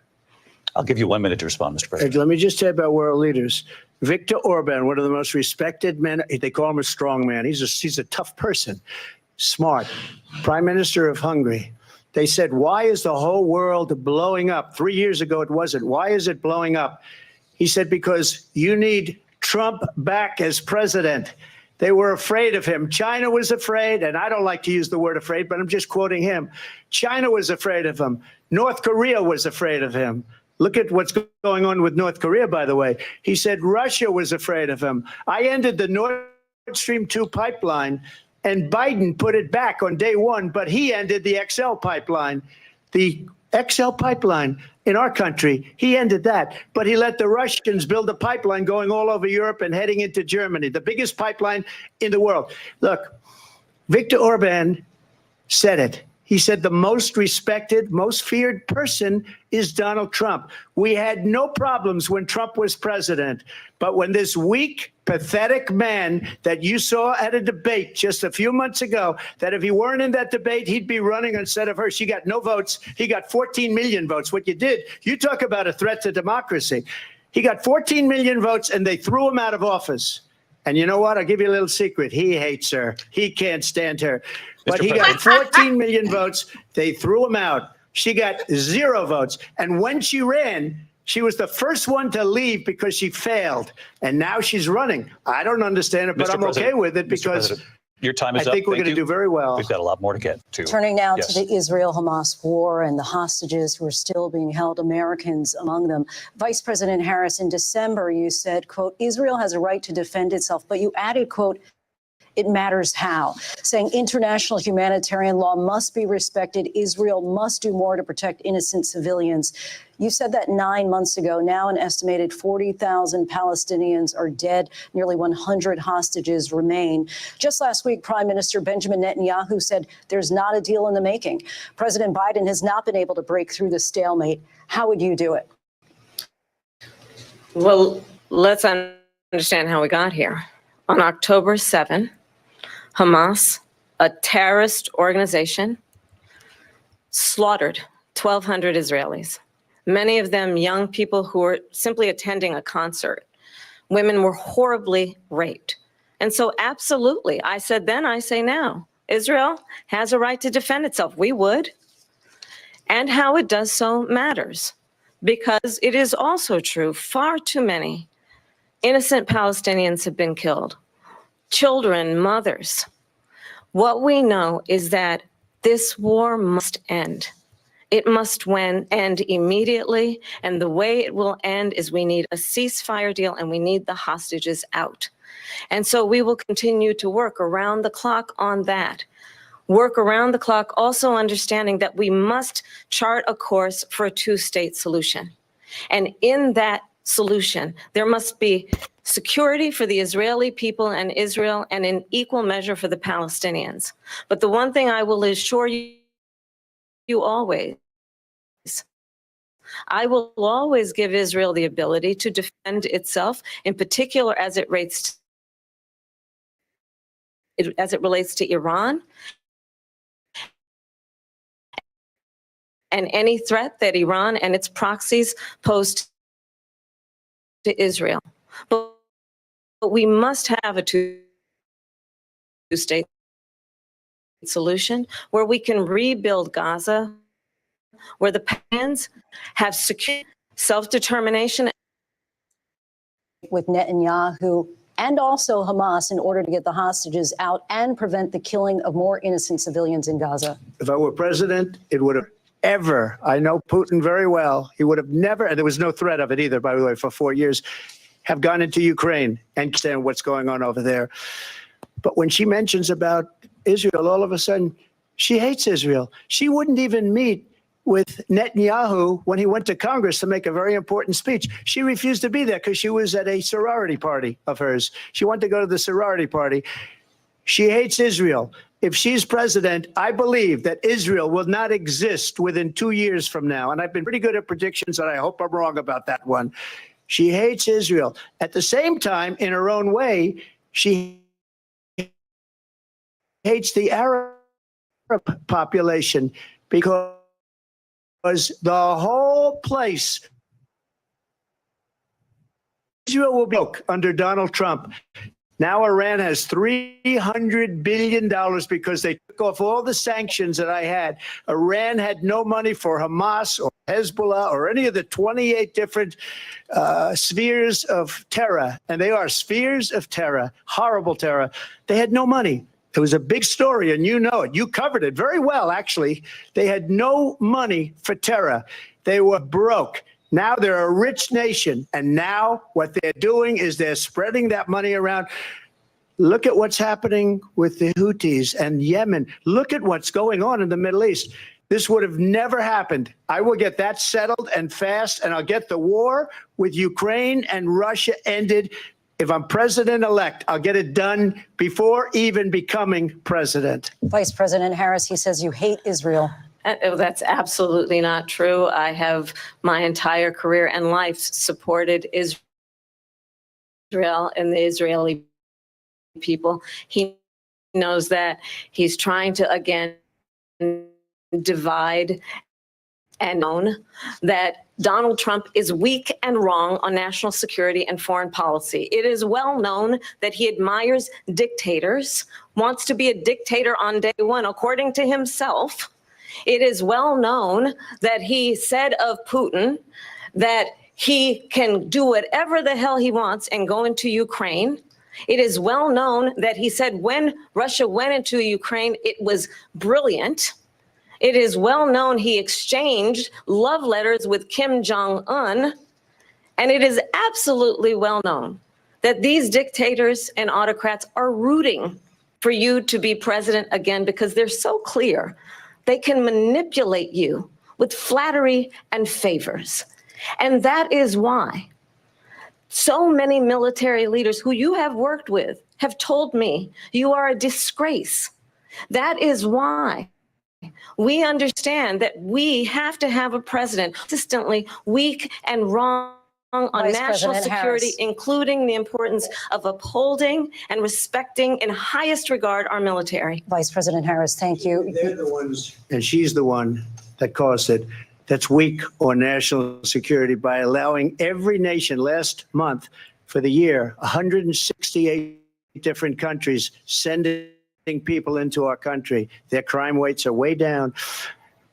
I'll give you 1 minute to respond, Mr. President. Let me just say about world leaders. Viktor Orban, one of the most respected men, they call him a strong man. He's a tough person, smart, Prime Minister of Hungary. They said, why is the whole world blowing up? 3 years ago, it wasn't. Why is it blowing up? He said, because you need Trump back as president. They were afraid of him. China was afraid, and I don't like to use the word afraid, but I'm just quoting him. China was afraid of him. North Korea was afraid of him. Look at what's going on with North Korea, by the way. He said Russia was afraid of him. I ended the Nord Stream 2 pipeline, and Biden put it back on day one, but he ended the XL pipeline. The XL pipeline in our country, he ended that, but he let the Russians build a pipeline going all over Europe and heading into Germany, the biggest pipeline in the world. Look, Viktor Orban said it. He said the most respected, most feared person is Donald Trump. We had no problems when Trump was president. But when this weak, pathetic man that you saw at a debate just a few months ago, that if he weren't in that debate, he'd be running instead of her. She got no votes. He got 14 million votes. What you did, you talk about a threat to democracy. He got 14 million votes, and they threw him out of office. And you know what? I'll give you a little secret. He hates her. He can't stand her. But he got 14 million votes. They threw him out. She got 0 votes. And when she ran, she was the first one to leave because she failed. And now she's running. I don't understand it, but I'm okay with it because your time is I think up. we're going to do very well. We've got a lot more to get to. Turning now to the Israel-Hamas war and the hostages who are still being held, Americans among them. Vice President Harris, in December, you said, quote, Israel has a right to defend itself, but you added, quote, it matters how, saying international humanitarian law must be respected. Israel must do more to protect innocent civilians. You said that 9 months ago. Now an estimated 40,000 Palestinians are dead. Nearly 100 hostages remain. Just last week, Prime Minister Benjamin Netanyahu said there's not a deal in the making. President Biden has not been able to break through the stalemate. How would you do it? Well, let's understand how we got here. On October 7, Hamas, a terrorist organization, slaughtered 1,200 Israelis, many of them young people who were simply attending a concert. Women were horribly raped. And so absolutely, I said then, I say now, Israel has a right to defend itself. We would. And how it does so matters, because it is also true, far too many innocent Palestinians have been killed. Children, mothers. What we know is that this war must end. It must end immediately, and the way it will end is we need a ceasefire deal and we need the hostages out. And so we will continue to work around the clock on that. Work around the clock, also understanding that we must chart a course for a two-state solution. And in that solution, there must be security for the Israeli people and Israel, and in equal measure for the Palestinians. But the one thing I will assure you always, I will always give Israel the ability to defend itself, in particular as it relates to Iran and any threat that Iran and its proxies pose to Israel. But we must have a two-state solution where we can rebuild Gaza where the Palestinians have secure self-determination. With Netanyahu and also Hamas in order to get the hostages out and prevent the killing of more innocent civilians in Gaza? If I were president, it would have ever, I know Putin very well, he would have never, and there was no threat of it either, by the way, for 4 years, have gone into Ukraine and understand what's going on over there. But when she mentions about Israel, all of a sudden, she hates Israel. She wouldn't even meet with Netanyahu when he went to Congress to make a very important speech. She refused to be there because she was at a sorority party of hers. She wanted to go to the sorority party. She hates Israel. If she's president, I believe that Israel will not exist within 2 years from now. And I've been pretty good at predictions, and I hope I'm wrong about that one. She hates Israel. At the same time, in her own way, she hates the Arab population because the whole place, Israel will be broke under Donald Trump. Now Iran has $300 billion because they took off all the sanctions that I had. Iran had no money for Hamas or Hezbollah or any of the 28 different spheres of terror. And they are spheres of terror, horrible terror. They had no money. It was a big story, and you know it. You covered it very well, actually. They had no money for terror. They were broke. Now they're a rich nation, and now what they're doing is they're spreading that money around. Look at what's happening with the Houthis and Yemen. Look at what's going on in the Middle East. This would have never happened. I will get that settled and fast, and I'll get the war with Ukraine and Russia ended. If I'm president-elect, I'll get it done before even becoming president. Vice President Harris, he says you hate Israel. That's absolutely not true. I have my entire career and life supported Israel and the Israeli people. He knows that. He's trying to, again, divide and known that Donald Trump is weak and wrong on national security and foreign policy. It is well known that he admires dictators, wants to be a dictator on day one, according to himself. It is well known that he said of Putin that he can do whatever the hell he wants and go into Ukraine. It is well known that he said when Russia went into Ukraine, it was brilliant. It is well known he exchanged love letters with Kim Jong-un. And it is absolutely well known that these dictators and autocrats are rooting for you to be president again because they're so clear. They can manipulate you with flattery and favors. And that is why so many military leaders who you have worked with have told me you are a disgrace. That is why we understand that we have to have a president consistently weak and wrong on Vice national President security, Harris. including the importance of upholding and respecting in highest regard our military. Vice President Harris, thank you. They're the ones, and she's the one that caused it, that's weak on national security by allowing every nation last month for the year, 168 different countries sending people into our country. Their crime rates are way down.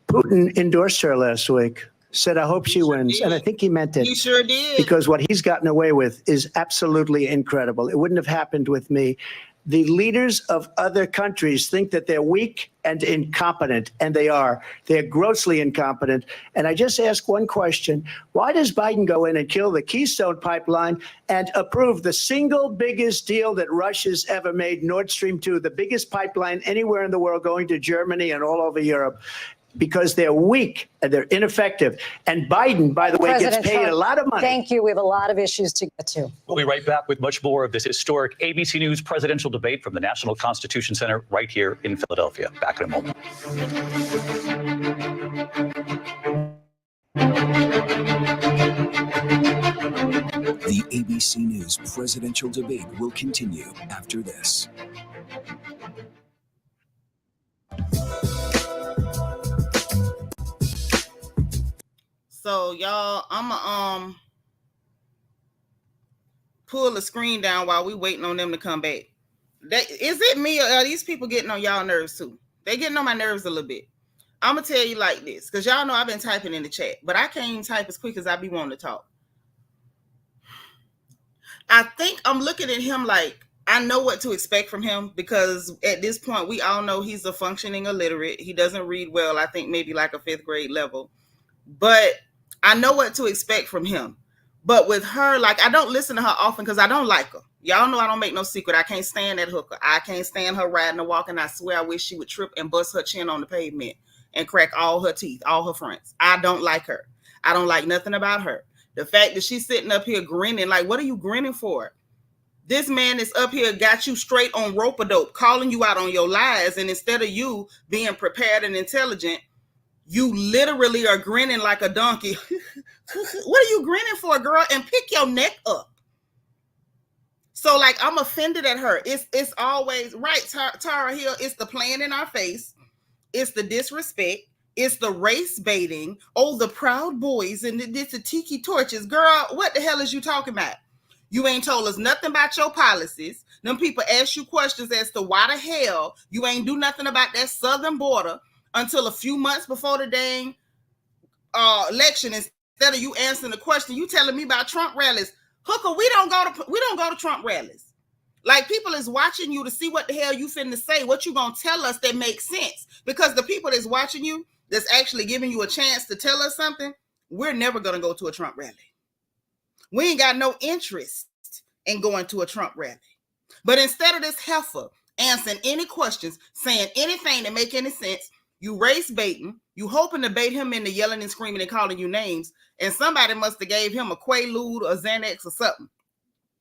Putin endorsed her last week, said, I hope she wins. And I think he meant it. He sure did. Because what he's gotten away with is absolutely incredible. It wouldn't have happened with me. The leaders of other countries think that they're weak and incompetent, and they are. They're grossly incompetent. And I just ask one question. Why does Biden go in and kill the Keystone Pipeline and approve the single biggest deal that Russia's ever made, Nord Stream 2, the biggest pipeline anywhere in the world going to Germany and all over Europe? Because they're weak and they're ineffective. And Biden, by the way, President gets paid Trump, a lot of money. Thank you. We have a lot of issues to get to. We'll be right back with much more of this historic ABC News presidential debate from the National Constitution Center right here in Philadelphia. Back in a moment. The ABC News presidential debate will continue after this. So y'all, I'ma pull the screen down while we waiting on them to come back. Is it me or are these people getting on y'all nerves too? They getting on my nerves a little bit. I'm gonna tell you like this, because y'all know I've been typing in the chat, but I can't even type as quick as I be wanting to talk. I think I'm looking at him like I know what to expect from him, because at this point we all know he's a functioning illiterate. He doesn't read well. I think maybe like a 5th grade level, but I know what to expect from him. But with her, like, I don't listen to her often because I don't like her. Y'all know I don't make no secret. I can't stand that hooker. I can't stand her riding or walking. I swear I wish she would trip and bust her chin on the pavement and crack all her teeth, all her fronts. I don't like her. I don't like nothing about her. The fact that she's sitting up here grinning, like, what are you grinning for? This man is up here, got you straight on rope-a-dope, calling you out on your lies. And instead of you being prepared and intelligent, you literally are grinning like a donkey. What are you grinning for, girl? And pick your neck up. So, like, I'm offended at her. It's always, right, Tara Hill, it's the playing in our face. It's the disrespect. It's the race baiting. Oh, the Proud Boys and the tiki torches. Girl, what the hell is you talking about? You ain't told us nothing about your policies. Them people ask you questions as to why the hell you ain't do nothing about that southern border until a few months before the dang election. Instead of you answering the question, you telling me about Trump rallies. Hooker, we don't go to Trump rallies. Like, people is watching you to see what the hell you finna say, what you gonna tell us that makes sense. Because the people that's watching you, that's actually giving you a chance to tell us something, we're never gonna go to a Trump rally. We ain't got no interest in going to a Trump rally. But instead of this heifer answering any questions, saying anything that make any sense, you race baiting, you hoping to bait him into yelling and screaming and calling you names, and somebody must have gave him a Quaalude or Xanax or something,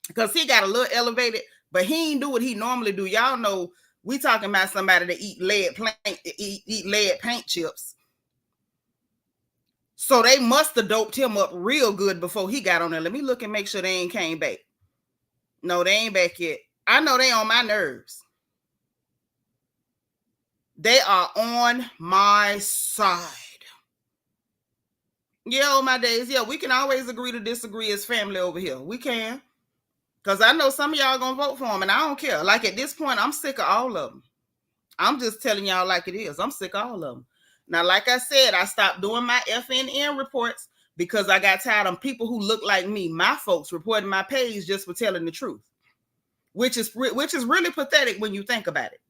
because he got a little elevated, but he ain't do what he normally do. Y'all know we talking about somebody that eat lead paint chips. So they must have doped him up real good before he got on there. Let me look and make sure they ain't came back. No, they ain't back yet. I know they on my nerves. They are on my side. Yeah, my days. Yeah, we can always agree to disagree as family over here. We can. Because I know some of y'all going to vote for him, and I don't care. Like, at this point, I'm sick of all of them. I'm just telling y'all like it is. I'm sick of all of them. Now, like I said, I stopped doing my FNN reports because I got tired of people who look like me, my folks, reporting my page just for telling the truth, which is really pathetic when you think about it.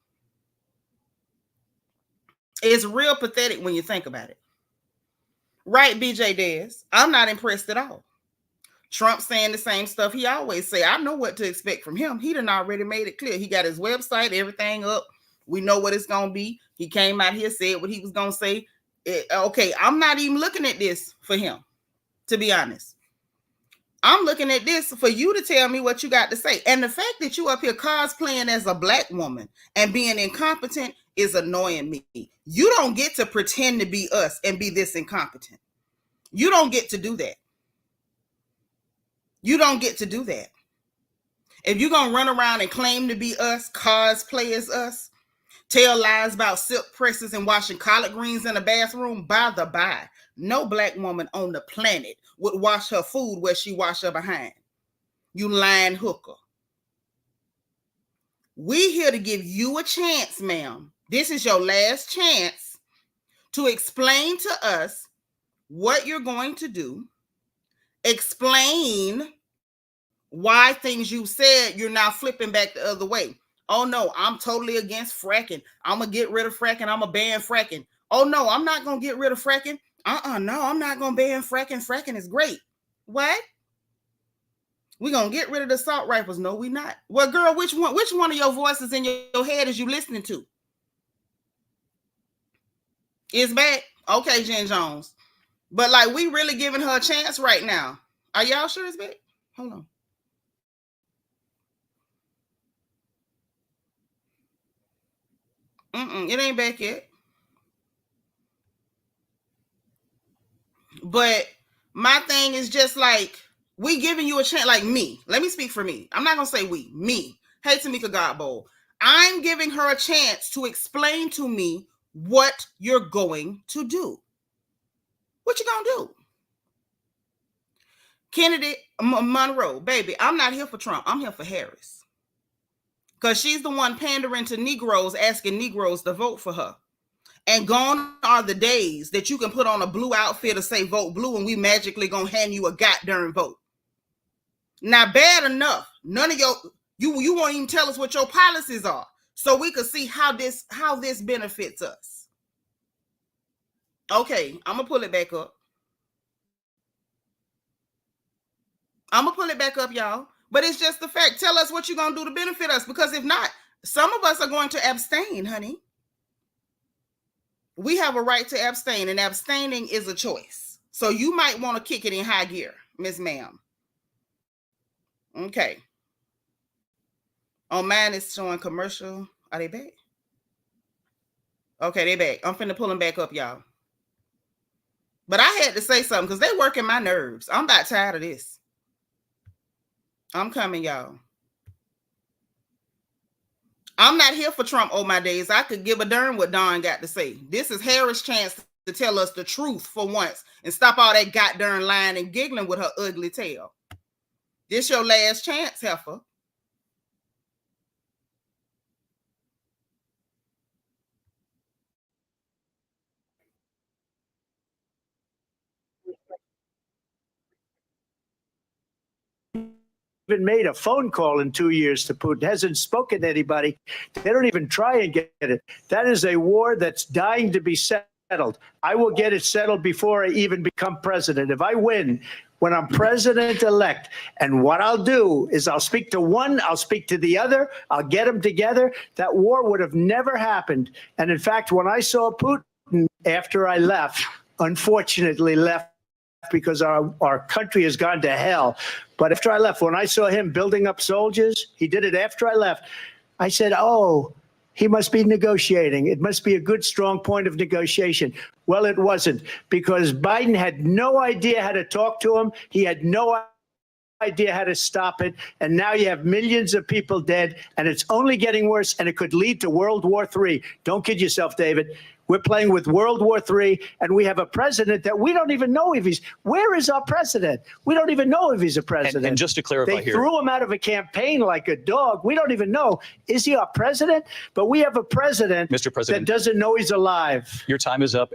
It's real pathetic when you think about it. Right, BJ Dez? I'm not impressed at all. Trump saying the same stuff he always say. I know what to expect from him. He done already made it clear. He got his website, everything up. We know what it's going to be. He came out here, said what he was going to say. Okay, I'm not even looking at this for him, to be honest. I'm looking at this for you to tell me what you got to say. And the fact that you up here cosplaying as a black woman and being incompetent is annoying me. You don't get to pretend to be us and be this incompetent. You don't get to do that. You don't get to do that. If you're going to run around and claim to be us, cosplay as us, tell lies about silk presses and washing collard greens in a bathroom, by the by, no black woman on the planet would wash her food where she washed her behind. You lying hooker. We here to give you a chance, ma'am. This is your last chance to explain to us what you're going to do. Explain why things you said you're now flipping back the other way. Oh no, I'm totally against fracking. I'm gonna get rid of fracking. I'm gonna ban fracking. Oh no, I'm not gonna get rid of fracking. No, I'm not gonna ban fracking. Fracking is great. What? We gonna get rid of the assault rifles? No, we not. Well, girl, which one of your voices in your head is you listening to? It's back. Okay, Jen Jones. But like, we really giving her a chance right now. Are y'all sure it's back? Hold on. It ain't back yet. But my thing is just like, we giving you a chance, like me. Let me speak for me. I'm not going to say we, me. Hey, Tamika Godbowl. I'm giving her a chance to explain to me what you're going to do. What you going to do? Kennedy Monroe, baby, I'm not here for Trump. I'm here for Harris. Because she's the one pandering to Negroes, asking Negroes to vote for her. And gone are the days that you can put on a blue outfit or say vote blue and we magically gonna hand you a goddamn vote. Now, bad enough, none of you won't even tell us what your policies are, so we could see how this benefits us. Okay, I'm gonna pull it back up. Y'all. But it's just the fact. Tell us what you're gonna do to benefit us, because if not, some of us are going to abstain, honey. We have a right to abstain, and abstaining is a choice. So you might want to kick it in high gear, Miss Ma'am. Okay. On mine, it's showing commercial. Are they back? Okay, they back. I'm finna pull them back up, y'all. But I had to say something because they working my nerves. I'm about tired of this. I'm coming, y'all. I'm not here for Trump all my days. I could give a darn what Don got to say. This is Harris' chance to tell us the truth for once and stop all that goddamn lying and giggling with her ugly tail. This your last chance, heifer. Even made a phone call in 2 years to Putin, hasn't spoken to anybody. They don't even try and get it. That is a war that's dying to be settled. I will get it settled before I even become president. If I win, when I'm president-elect, and what I'll do is I'll speak to one, I'll speak to the other, I'll get them together. That war would have never happened. And in fact, when I saw Putin after I left, unfortunately left, because our country has gone to hell. But after I left, when I saw him building up soldiers, he did it after I left. I said, oh, he must be negotiating. It must be a good, strong point of negotiation. Well, it wasn't, because Biden had no idea how to talk to him. He had no idea how to stop it. And now you have millions of people dead, and it's only getting worse, and it could lead to World War III. Don't kid yourself, David. We're playing with World War III, and we have a president that we don't even know if he's. Where is our president? We don't even know if he's a president. And just to clarify they here, threw him out of a campaign like a dog. We don't even know. Is he our president? But we have a president, Mr. President, that doesn't know he's alive. your time is up.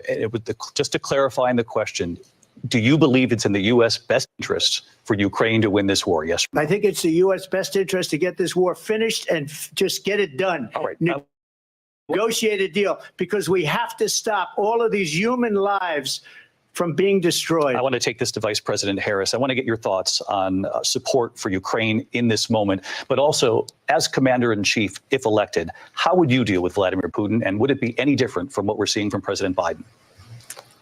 Just to clarify the question, do you believe it's in the U.S. best interest for Ukraine to win this war? Yes. I think it's the U.S. best interest to get this war finished and just get it done. All right. Negotiate a deal, because we have to stop all of these human lives from being destroyed. I want to take this to Vice President Harris. I want to get your thoughts on support for Ukraine in this moment, but also as Commander-in-Chief, if elected, how would you deal with Vladimir Putin, and would it be any different from what we're seeing from President Biden?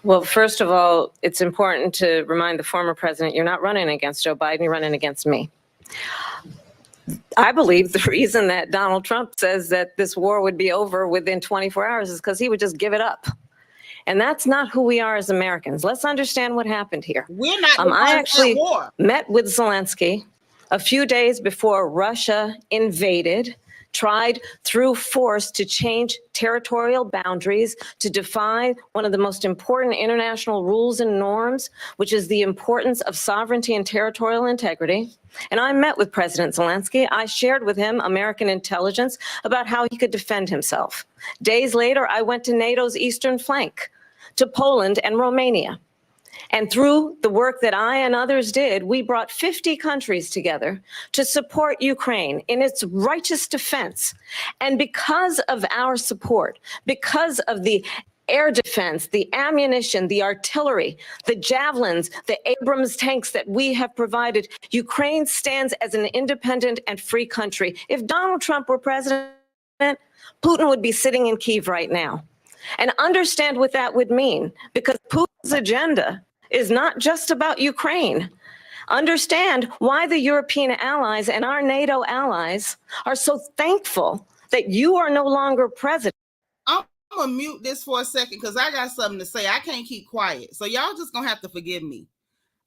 Well, first of all, it's important to remind the former president, you're not running against Joe Biden, you're running against me. I believe the reason that Donald Trump says that this war would be over within 24 hours is because he would just give it up. And that's not who we are as Americans. Let's understand what happened here. We're not. I actually met with Zelensky a few days before Russia invaded, tried through force to change territorial boundaries, to define one of the most important international rules and norms, which is the importance of sovereignty and territorial integrity. And I met with President Zelensky. I shared with him American intelligence about how he could defend himself. Days later, I went to NATO's eastern flank, to Poland and Romania. And through the work that I and others did, we brought 50 countries together to support Ukraine in its righteous defense. And because of our support, because of the air defense, the ammunition, the artillery, the javelins, the Abrams tanks that we have provided, Ukraine stands as an independent and free country. If Donald Trump were president, Putin would be sitting in Kyiv right now. And understand what that would mean, because Putin's agenda is not just about Ukraine. Understand why the European allies and our NATO allies are so thankful that you are no longer president. I'm gonna mute this for a second because I got something to say. I can't keep quiet, so y'all just gonna have to forgive me.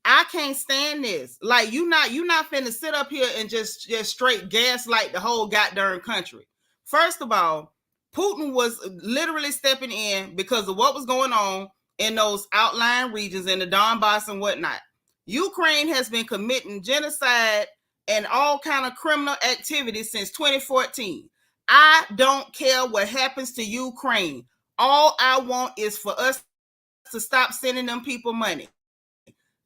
I can't stand this. Like, you not finna sit up here and just straight gaslight the whole goddamn country. First of all, Putin was literally stepping in because of what was going on in those outlying regions in the Donbass and whatnot. Ukraine has been committing genocide and all kind of criminal activities since 2014. I don't care what happens to Ukraine. All I want is for us to stop sending them people money.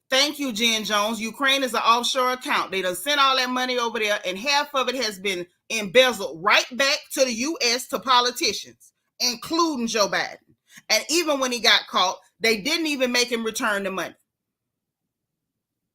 Thank you, Jen Jones. Ukraine is an offshore account. They done sent all that money over there, and half of it has been embezzled right back to the U.S. to politicians, including Joe Biden. And even when he got caught, they didn't even make him return the money.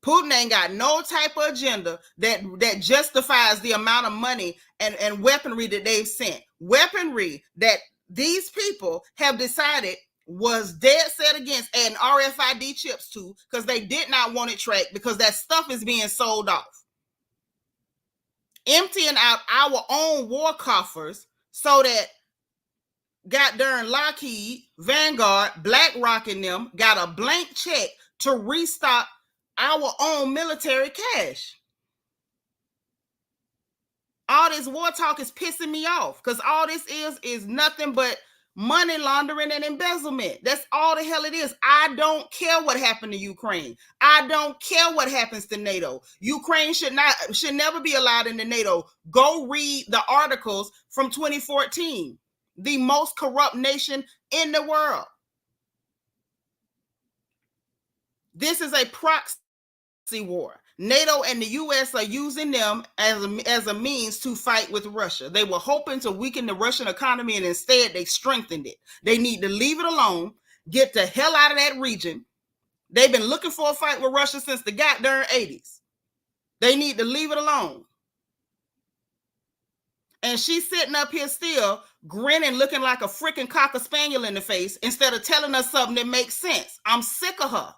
Putin ain't got no type of agenda that justifies the amount of money and weaponry that they've sent. Weaponry that these people have decided was dead set against adding RFID chips to, because they did not want it tracked, because that stuff is being sold off. Emptying out our own war coffers so that goddamn Lockheed, Vanguard, BlackRock and them got a blank check to restock our own military cash. All this war talk is pissing me off, because all this is nothing but money laundering and embezzlement. That's all the hell it is. I don't care what happened to Ukraine. I don't care what happens to NATO. Ukraine should never be allowed into NATO. Go read the articles from 2014. The most corrupt nation in the world. This is a proxy war. NATO and the U.S. are using them as a means to fight with Russia. They were hoping to weaken the Russian economy, and instead they strengthened it. They need to leave it alone, get the hell out of that region. They've been looking for a fight with Russia since the goddamn 80s. They need to leave it alone. And she's sitting up here still grinning, looking like a freaking cocker spaniel in the face, instead of telling us something that makes sense. I'm sick of her.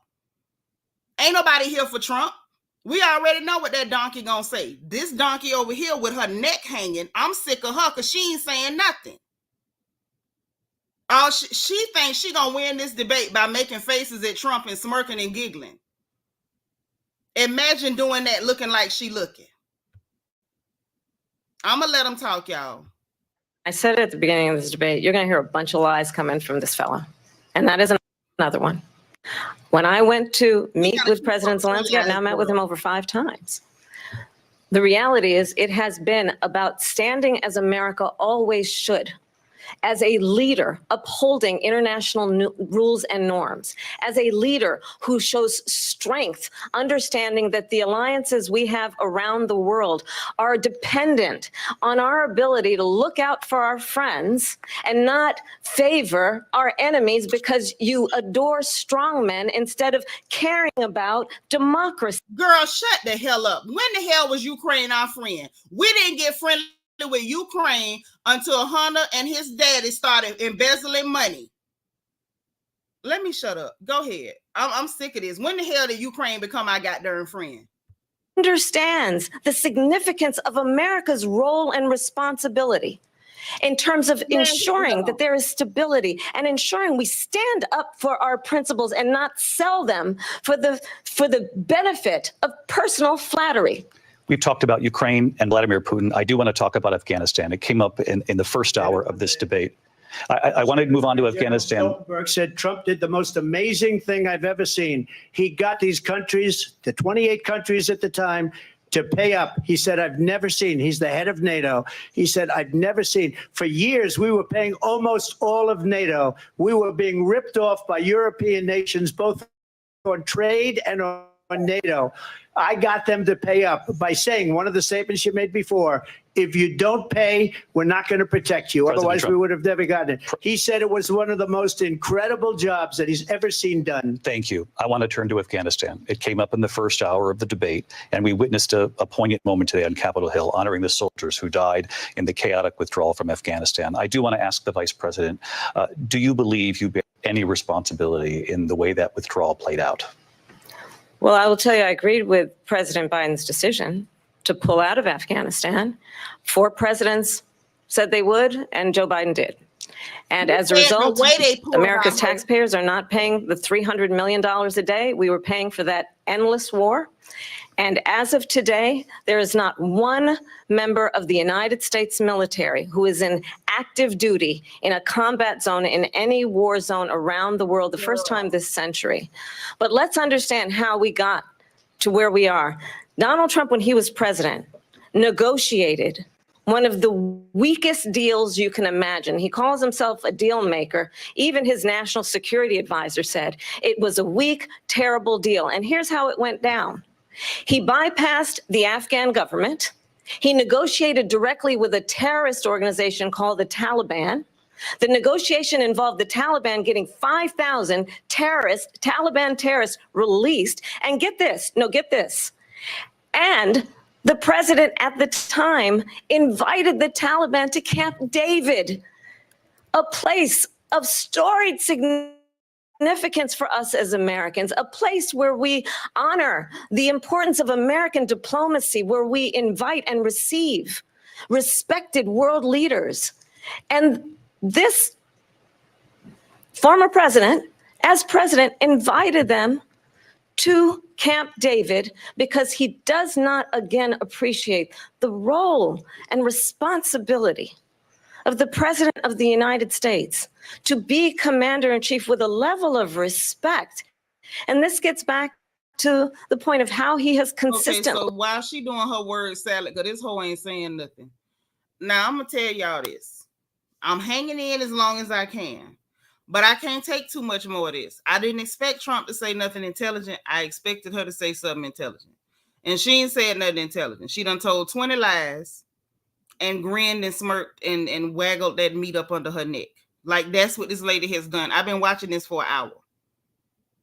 Ain't nobody here for Trump. We already know what that donkey gonna say. This donkey over here with her neck hanging, I'm sick of her because she ain't saying nothing. She thinks she gonna win this debate by making faces at Trump and smirking and giggling. Imagine doing that looking like she looking. I'm gonna let them talk, y'all. I said at the beginning of this debate, you're going to hear a bunch of lies coming from this fellow. And that is another one. When I went to meet with President Zelensky, I've now met with him over 5 times. The reality is it has been about standing as America always should, as a leader upholding international rules and norms, as a leader who shows strength, understanding that the alliances we have around the world are dependent on our ability to look out for our friends and not favor our enemies because you adore strongmen instead of caring about democracy. Girl, shut the hell up. When the hell was Ukraine our friend? We didn't get friendly with Ukraine until Hunter and his daddy started embezzling money. Let me shut up. Go ahead. I'm sick of this. When the hell did Ukraine become our goddamn friend? Understands the significance of America's role and responsibility in terms of ensuring that there is stability and ensuring we stand up for our principles and not sell them for the benefit of personal flattery. We've talked about Ukraine and Vladimir Putin. I do want to talk about Afghanistan. It came up in the first hour of this debate. I want to move on to Afghanistan. Stoltenberg said Trump did the most amazing thing I've ever seen. He got these countries, the 28 countries at the time, to pay up. He said, I've never seen. He's the head of NATO. He said, I've never seen. For years, we were paying almost all of NATO. We were being ripped off by European nations, both on trade and on NATO. I got them to pay up by saying one of the statements you made before, if you don't pay, we're not going to protect you. Otherwise, we would have never gotten it. He said it was one of the most incredible jobs that he's ever seen done. Thank you. I want to turn to Afghanistan. It came up in the first hour of the debate, and we witnessed a poignant moment today on Capitol Hill, honoring the soldiers who died in the chaotic withdrawal from Afghanistan. I do want to ask the Vice President, do you believe you bear any responsibility in the way that withdrawal played out? Well, I will tell you, I agreed with President Biden's decision to pull out of Afghanistan. 4 presidents said they would, and Joe Biden did. And as a result, America's taxpayers are not paying the $300 million a day we were paying for that endless war. And as of today, there is not one member of the United States military who is in active duty in a combat zone in any war zone around the world, the first time this century. But let's understand how we got to where we are. Donald Trump, when he was president, negotiated one of the weakest deals you can imagine. He calls himself a deal maker. Even his national security advisor said it was a weak, terrible deal. And here's how it went down. He bypassed the Afghan government. He negotiated directly with a terrorist organization called the Taliban. The negotiation involved the Taliban getting 5,000 Taliban terrorists released. And get this, and the president at the time invited the Taliban to Camp David, a place of storied significance for us as Americans, a place where we honor the importance of American diplomacy, where we invite and receive respected world leaders. And this former president, as president, invited them to Camp David because he does not, again, appreciate the role and responsibility of the President of the United States to be commander-in-chief with a level of respect. And this gets back to the point of how he has consistently... Okay, so while she doing her word salad, because this hoe ain't saying nothing. Now, I'm going to tell y'all this. I'm hanging in as long as I can. But I can't take too much more of this. I didn't expect Trump to say nothing intelligent. I expected her to say something intelligent. And she ain't said nothing intelligent. She done told 20 lies and grinned and smirked and waggled that meat up under her neck. Like, that's what this lady has done. I've been watching this for an hour.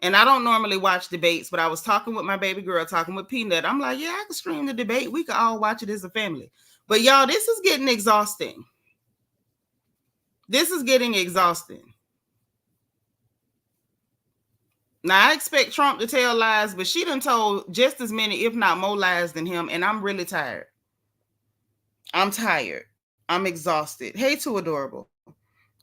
And I don't normally watch debates, but I was talking with my baby girl, talking with Peanut. I'm like, yeah, I can stream the debate. We can all watch it as a family. But y'all, this is getting exhausting. This is getting exhausting. Now, I expect Trump to tell lies, but she done told just as many, if not more lies than him, and I'm really tired. I'm tired. I'm exhausted. Hey, too adorable.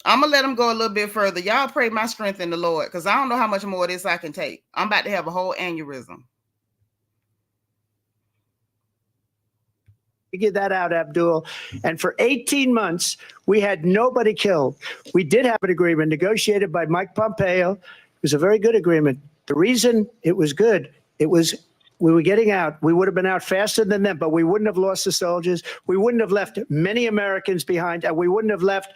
I'm going to let him go a little bit further. Y'all pray my strength in the Lord, because I don't know how much more of this I can take. I'm about to have a whole aneurysm. Figure that out, Abdul. And for 18 months, we had nobody killed. We did have an agreement negotiated by Mike Pompeo. It was a very good agreement. The reason it was good, it was we were getting out. We would have been out faster than them, but we wouldn't have lost the soldiers. We wouldn't have left many Americans behind, and we wouldn't have left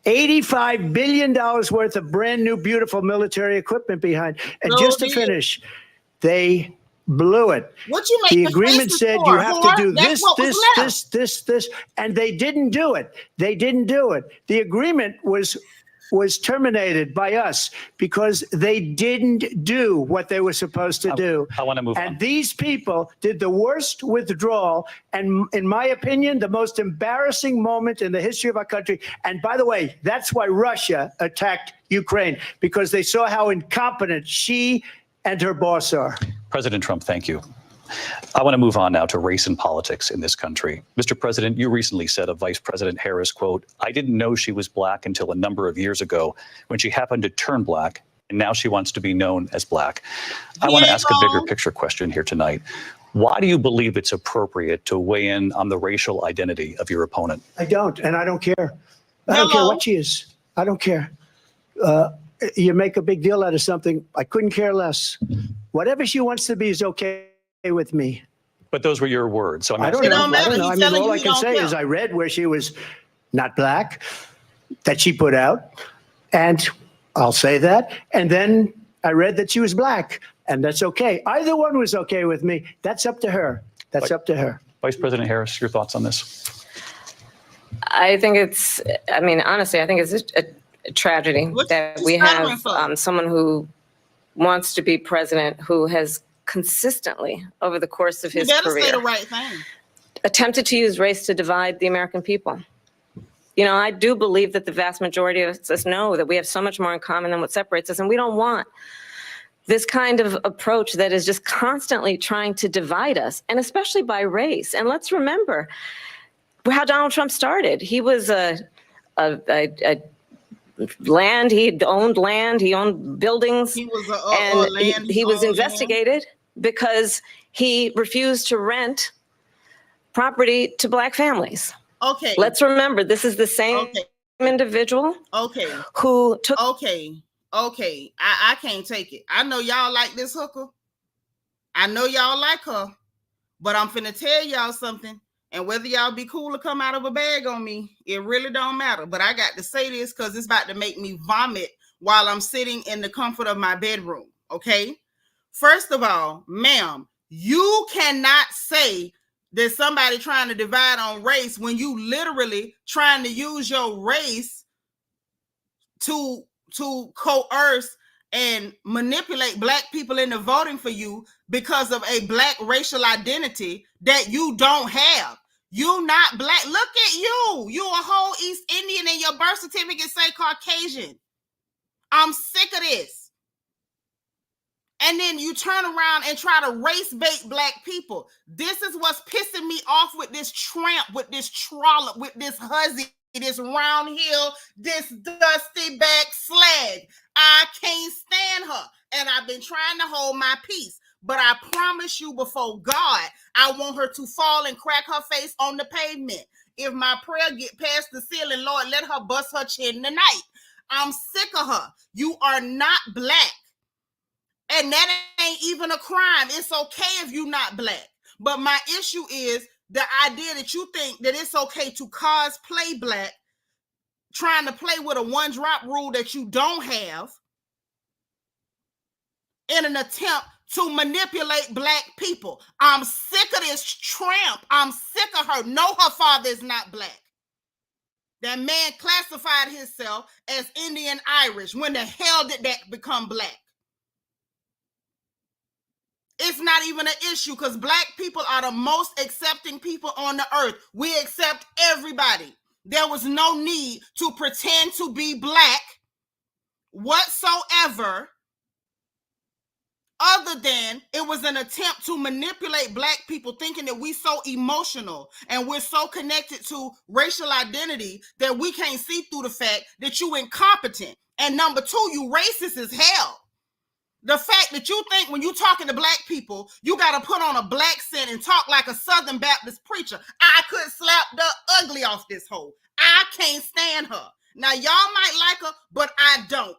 $85 billion worth of brand new, beautiful military equipment behind. And No, just to finish, they blew it. What you make the the agreement faces said for, you have to whore? do That's this, and they didn't do it. They didn't do it. The agreement was terminated by us because they didn't do what they were supposed to do. I want to move on. And these people did the worst withdrawal, and in my opinion, the most embarrassing moment in the history of our country. And by the way, that's why Russia attacked Ukraine, because they saw how incompetent she and her boss are. President Trump, thank you. I want to move on now to race and politics in this country. Mr. President, you recently said of Vice President Harris, quote, "I didn't know she was black until a number of years ago when she happened to turn black, and now she wants to be known as black." I want to ask a bigger picture question here tonight. Why do you believe it's appropriate to weigh in on the racial identity of your opponent? I don't, and I don't care. I don't care what she is. I don't care. You make a big deal out of something. I couldn't care less. Whatever she wants to be is okay with me. But those were your words. So I don't know. I mean, all I can say is I read where she was not black, that she put out, and I'll say that. And then I read that she was black, and that's okay. Either one was okay with me. That's up to her. That's up to her. Vice President Harris, your thoughts on this? I think it's, I mean, honestly, I think it's a tragedy that we have someone who wants to be president who has consistently, over the course of his career, say the right thing, attempted to use race to divide the American people. You know, I do believe that the vast majority of us know that we have so much more in common than what separates us, and we don't want this kind of approach that is just constantly trying to divide us, and especially by race. And let's remember how Donald Trump started. He was land, he owned buildings, he was investigated because he refused to rent property to black families. Okay. Let's remember, this is the same individual who took... Okay. I can't take it. I know y'all like this hooker. I know y'all like her, but I'm finna tell y'all something. And whether y'all be cool or come out of a bag on me, it really don't matter. But I got to say this because it's about to make me vomit while I'm sitting in the comfort of my bedroom, okay? First of all, ma'am, you cannot say that somebody trying to divide on race when you literally trying to use your race to coerce and manipulate black people into voting for you because of a black racial identity that you don't have. You not black. Look at you. You a whole East Indian and your birth certificate say Caucasian. I'm sick of this. And then you turn around and try to race bait black people. This is what's pissing me off with this tramp, with this trollop, with this hussy, this round hill, this dusty back slag. I can't stand her. And I've been trying to hold my peace. But I promise you before God, I want her to fall and crack her face on the pavement. If my prayer get past the ceiling, Lord, let her bust her chin tonight. I'm sick of her. You are not black. And that ain't even a crime. It's okay if you're not black. But my issue is the idea that you think that it's okay to cosplay black, trying to play with a one-drop rule that you don't have in an attempt to manipulate black people. I'm sick of this tramp. I'm sick of her. No, her father is not black. That man classified himself as Indian Irish. When the hell did that become black? It's not even an issue because black people are the most accepting people on the earth. We accept everybody. There was no need to pretend to be black whatsoever, other than it was an attempt to manipulate black people, thinking that we so emotional and we're so connected to racial identity that we can't see through the fact that you incompetent. And number two, you racist as hell. The fact that you think when you talking to black people, you got to put on a black scent and talk like a Southern Baptist preacher. I could slap the ugly off this hoe. I can't stand her. Now, y'all might like her, but I don't.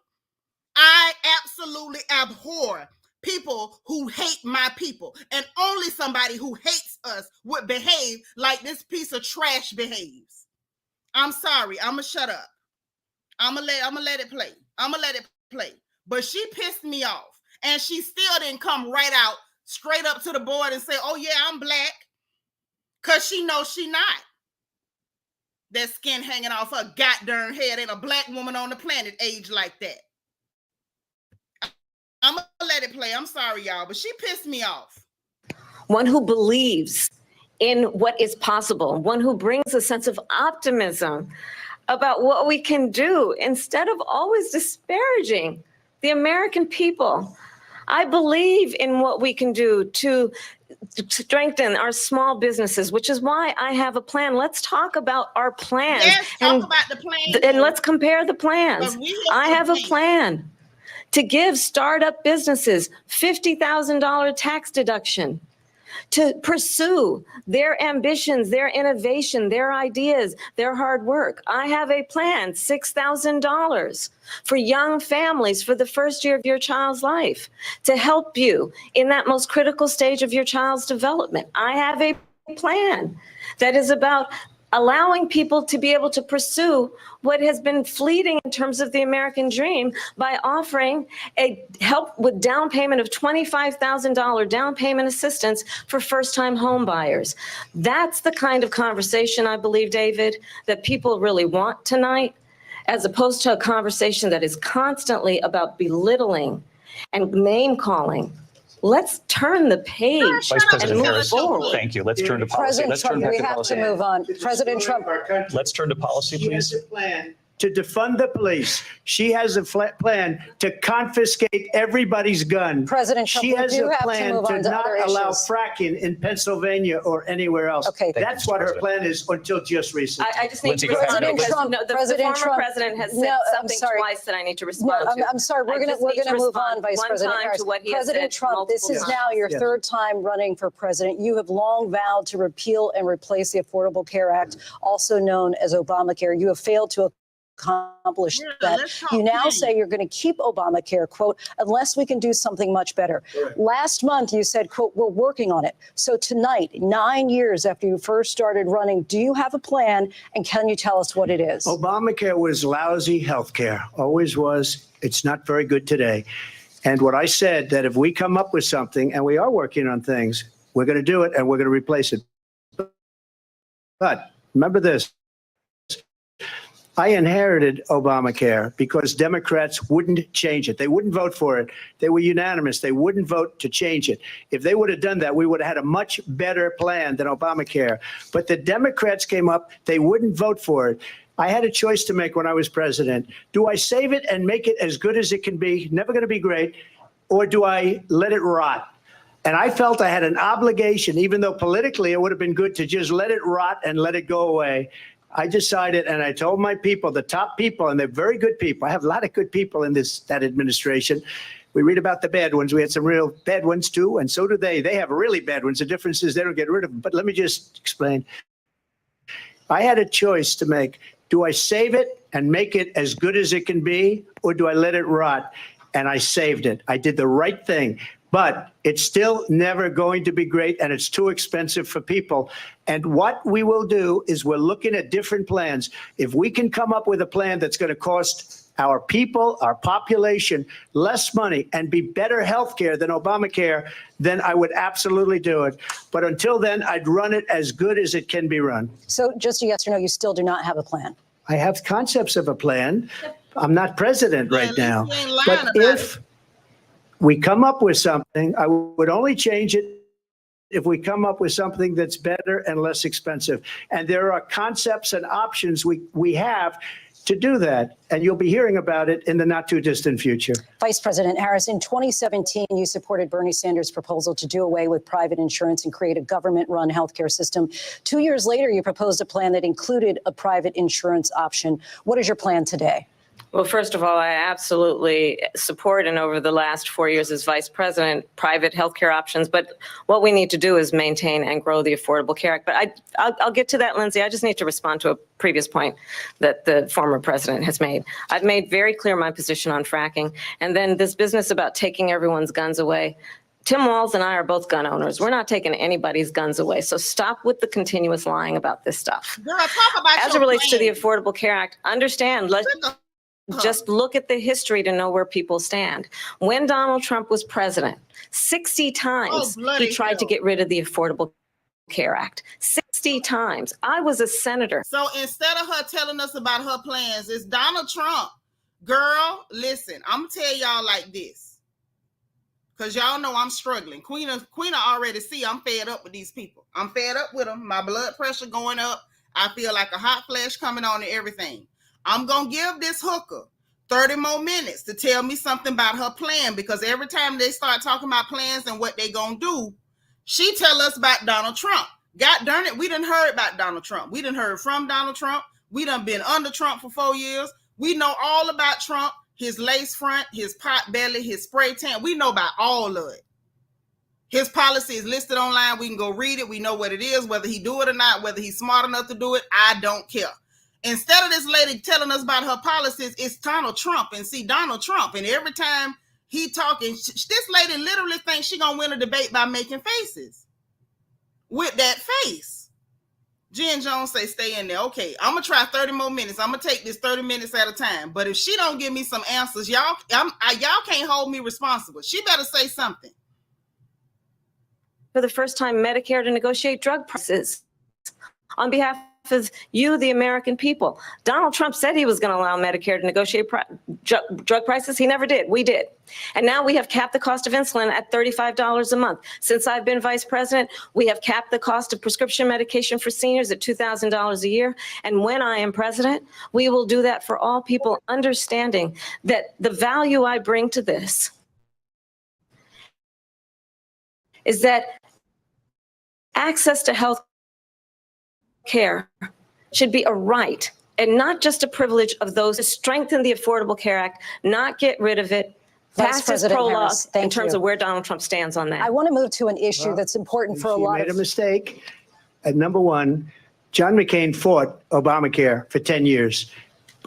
I absolutely abhor people who hate my people. And only somebody who hates us would behave like this piece of trash behaves. I'm sorry. I'm going to shut up. I'm going to let it play. I'm going to let it play. But she pissed me off. And she still didn't come right out straight up to the board and say, oh, yeah, I'm black. Because she knows she not. That skin hanging off her goddamn head. Ain't a black woman on the planet aged like that. I'm going to let it play. I'm sorry, y'all, but she pissed me off. One who believes in what is possible, one who brings a sense of optimism about what we can do instead of always disparaging the American people. I believe in what we can do to strengthen our small businesses, which is why I have a plan. Let's talk about our plans. Yes, talk about the plan. And let's compare the plans. I have a plan to give startup businesses $50,000 tax deduction, to pursue their ambitions, their innovation, their ideas, their hard work. I have a plan, $6,000 for young families for the first year of your child's life to help you in that most critical stage of your child's development. I have a plan that is about allowing people to be able to pursue what has been fleeting in terms of the American dream by offering a help with down payment of $25,000 down payment assistance for first-time home buyers. That's the kind of conversation, I believe, David, that people really want tonight, as opposed to a conversation that is constantly about belittling and name-calling. Let's turn the page Vice President and move Harris, forward. thank you. Let's turn to policy. President Let's Trump, turn back we to have policy. to move on. President Trump. Let's turn to policy, She has please. a plan to defund the police. She has a plan to confiscate everybody's gun. President Trump, she we has do a have to plan move on to not other allow issues. fracking in Pennsylvania or anywhere else. Okay. That's Thank you, what her Mr. plan is until just recently. I just need Lindsey, to go ahead. respond President because Trump, no, the President former Trump. president has said No, I'm something sorry. twice that I need to No, respond to. I'm sorry. We're I going just need to move on, respond Vice one President time Harris. to what he has President said Trump, this is multiple now your Yes. third time running for president. You have long vowed to repeal and replace the Affordable Care Act, also known as Obamacare. You have failed to accomplish Yeah, that. let's talk You now plan. say you're going to keep Obamacare, quote, unless we can do something much better. Correct. Last month, you said, quote, we're working on it. So tonight, 9 years after you first started running, do you have a plan? And can you tell us what it is? Obamacare was lousy health care, always was. It's not very good today. And what I said, that if we come up with something, and we are working on things, we're going to do it and we're going to replace it. But remember this. I inherited Obamacare because Democrats wouldn't change it. They wouldn't vote for it. They were unanimous. They wouldn't vote to change it. If they would have done that, we would have had a much better plan than Obamacare. But the Democrats came up. They wouldn't vote for it. I had a choice to make when I was president. Do I save it and make it as good as it can be, never going to be great, or do I let it rot? And I felt I had an obligation, even though politically it would have been good to just let it rot and let it go away. I decided, and I told my people, the top people, and they're very good people. I have a lot of good people in that administration. We read about the bad ones. We had some real bad ones too, and so do they. They have really bad ones. The difference is they don't get rid of them. But let me just explain. I had a choice to make. Do I save it and make it as good as it can be, or do I let it rot? And I saved it. I did the right thing. But it's still never going to be great, and it's too expensive for people. And what we will do is we're looking at different plans. If we can come up with a plan that's going to cost our people, our population, less money and be better health care than Obamacare, then I would absolutely do it. But until then, I'd run it as good as it can be run. So just a yes or no, you still do not have a plan. I have concepts of a plan. I'm not president right now. you ain't lying But about if we come up with something, I would only change it if we come up with something that's better and less expensive. And there are concepts and options we have to do that. And you'll be hearing about it in the not too distant future. Vice President Harris, in 2017, you supported Bernie Sanders' proposal to do away with private insurance and create a government-run healthcare system. 2 years later, you proposed a plan that included a private insurance option. What is your plan today? Well, first of all, I absolutely support, and over the last 4 years as vice president, private healthcare options. But what we need to do is maintain and grow the Affordable Care Act. But I'll get to that, Lindsay. I just need to respond to a previous point that the former president has made. I've made very clear my position on fracking. And then this business about taking everyone's guns away. Tim Walz and I are both gun owners. We're not taking anybody's guns away. So stop with the continuous lying about this stuff. Girl, talk about As your it relates to the plan. Affordable Care Act, understand, just look at the history to know where people stand. When Donald Trump was president, 60 times he tried to get rid of the Affordable Care Act. 60 times. I was a senator. So instead of her telling us about her plans, it's Donald Trump. Girl, listen, I'm going to tell y'all like this. Because y'all know I'm struggling. Queen already see I'm fed up with these people. I'm fed up with them. My blood pressure going up. I feel like a hot flash coming on and everything. I'm going to give this hooker 30 more minutes to tell me something about her plan, because every time they start talking about plans and what they going to do, she tell us about Donald Trump. God darn it, we done heard about Donald Trump. We done heard from Donald Trump. We done been under Trump for 4 years. We know all about Trump, his lace front, his pot belly, his spray tan. We know about all of it. His policy is listed online. We can go read it. We know what it is, whether he do it or not, whether he's smart enough to do it. I don't care. Instead of this lady telling us about her policies, it's Donald Trump. And see, Donald Trump, and every time he talking, this lady literally thinks she gonna win a debate by making faces with that face. Jen Jones say, stay in there. Okay, I'm gonna try 30 more minutes. I'm gonna take this 30 minutes at a time. But if she don't give me some answers, y'all can't hold me responsible. She better say something. For the first time, Medicare to negotiate drug prices on behalf of you, the American people. Donald Trump said he was going to allow Medicare to negotiate drug prices. He never did. We did. And now we have capped the cost of insulin at $35 a month. Since I've been vice president, we have capped the cost of prescription medication for seniors at $2,000 a year. And when I am president, we will do that for all people, understanding that the value I bring to this is that access to health care should be a right and not just a privilege of those. To strengthen the Affordable Care Act, not get rid of it. Pass his prologue in terms of where Donald Trump stands on that. I want to move to an issue that's important for a lot of... She made a mistake. At number one, John McCain fought Obamacare for 10 years.